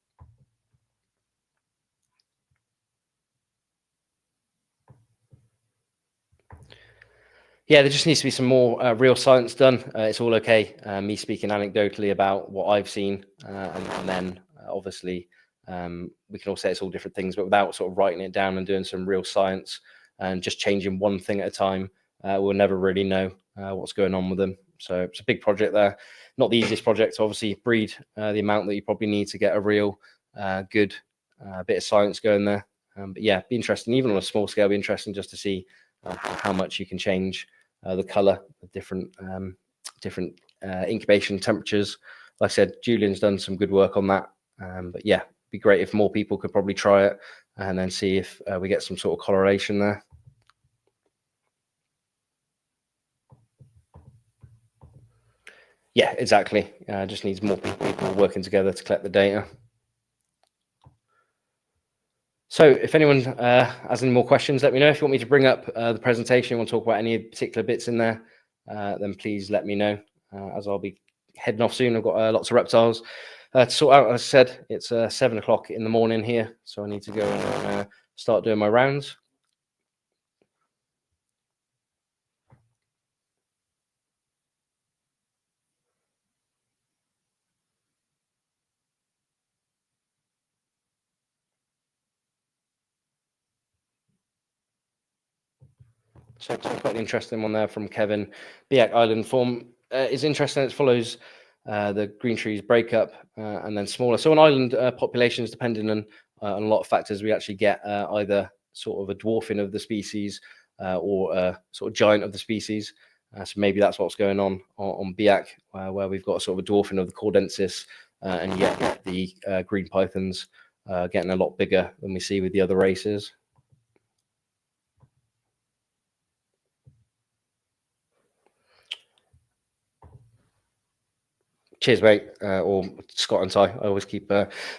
Yeah, there just needs to be some more real science done. It's all okay, me speaking anecdotally about what I've seen, and then obviously we can all say it's all different things, but without sort of writing it down and doing some real science and just changing one thing at a time, we'll never really know what's going on with them. So it's a big project there. Not the easiest project to obviously breed the amount that you probably need to get a real good bit of science going there. But yeah, be interesting, even on a small scale, be interesting just to see how much you can change the color of different incubation temperatures. Like I said, Julian's done some good work on that. But yeah, it'd be great if more people could probably try it and then see if we get some sort of coloration there. Yeah, exactly. Just needs more people working together to collect the data. So if anyone has any more questions, let me know. If you want me to bring up the presentation, want to talk about any particular bits in there, then please let me know, as I'll be heading off soon. I've got lots of reptiles to sort out. As I said, it's 7 o'clock in the morning here, so I need to go and start doing my rounds. So quite an interesting one there from Kevin. Biak Island form is interesting. It follows the green trees breakup and then smaller. So on island populations, depending on a lot of factors, we actually get either sort of a dwarfing of the species or a sort of giant of the species. So maybe that's what's going on Biak, where we've got sort of a dwarfing of the Cordensis and yet the green pythons getting a lot bigger than we see with the other races. Cheers, mate, or Scott and Ty. I always keep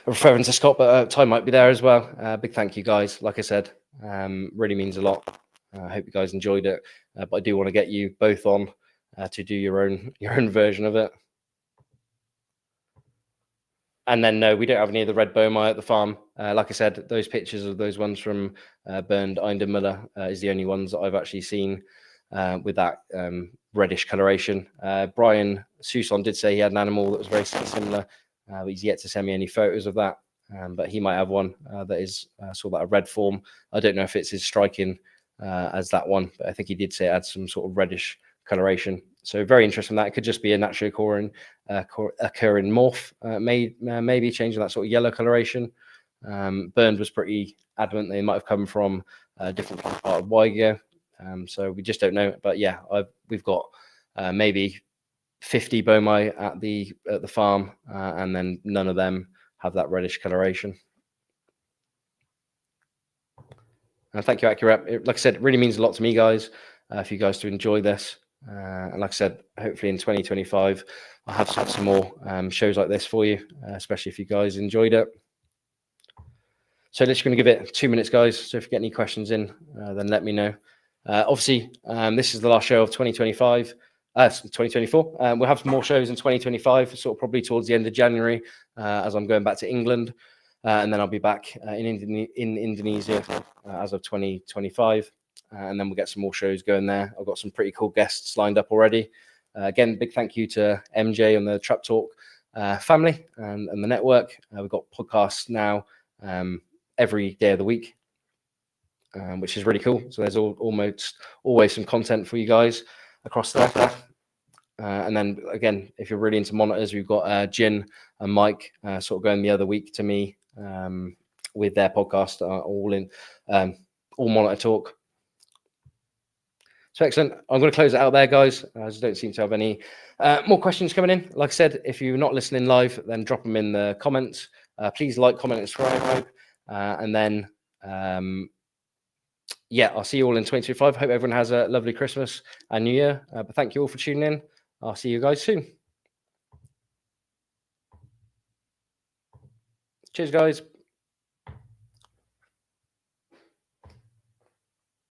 referring to Scott, but Ty might be there as well. Big thank you, guys. Like I said, really means a lot. I hope you guys enjoyed it, but I do want to get you both on to do your own version of it. And then no, we don't have any of the red bowmai at the farm. Like I said, those pictures of those ones from Bernd Eindermüller is the only ones that I've actually seen with that reddish coloration. Brian Suson did say he had an animal that was very similar, but he's yet to send me any photos of that. But he might have one that is sort of that a red form. I don't know if it's as striking as that one, but I think he did say it had some sort of reddish coloration. So very interesting. That it could just be a naturally occurring morph, maybe changing that sort of yellow coloration. Bernd was pretty adamant they might have come from a different part of Weiger. So we just don't know. But yeah, we've got maybe 50 bowmai at the farm, and then none of them have that reddish coloration. Thank you, Accurate. Like I said, it really means a lot to me, guys, for you guys to enjoy this. And like I said, hopefully in 2025, I'll have some more shows like this for you, especially if you guys enjoyed it. So just going to give it 2 minutes, guys. So if you get any questions in, then let me know. Obviously, this is the last show of 2025. 2024. We'll have some more shows in 2025, sort of probably towards the end of January, as I'm going back to England, and then I'll be back in Indonesia as of 2025, and then we'll get some more shows going there. I've got some pretty cool guests lined up already. Again, big thank you to MJ and the Trap Talk family and the network. We've got podcasts now every day of the week, which is really cool. So there's almost always some content for you guys across there. And then again, if you're really into monitors, we've got Jin and Mike sort of going the other week to me with their podcast, all monitor talk. So excellent. I'm going to close it out there, guys. I just don't seem to have any more questions coming in. Like I said, if you're not listening live, then drop them in the comments. Please like, comment, and subscribe. And then yeah, I'll see you all in 2025. Hope everyone has a lovely Christmas and New Year. But thank you all for tuning in. I'll see you guys soon. Cheers, guys.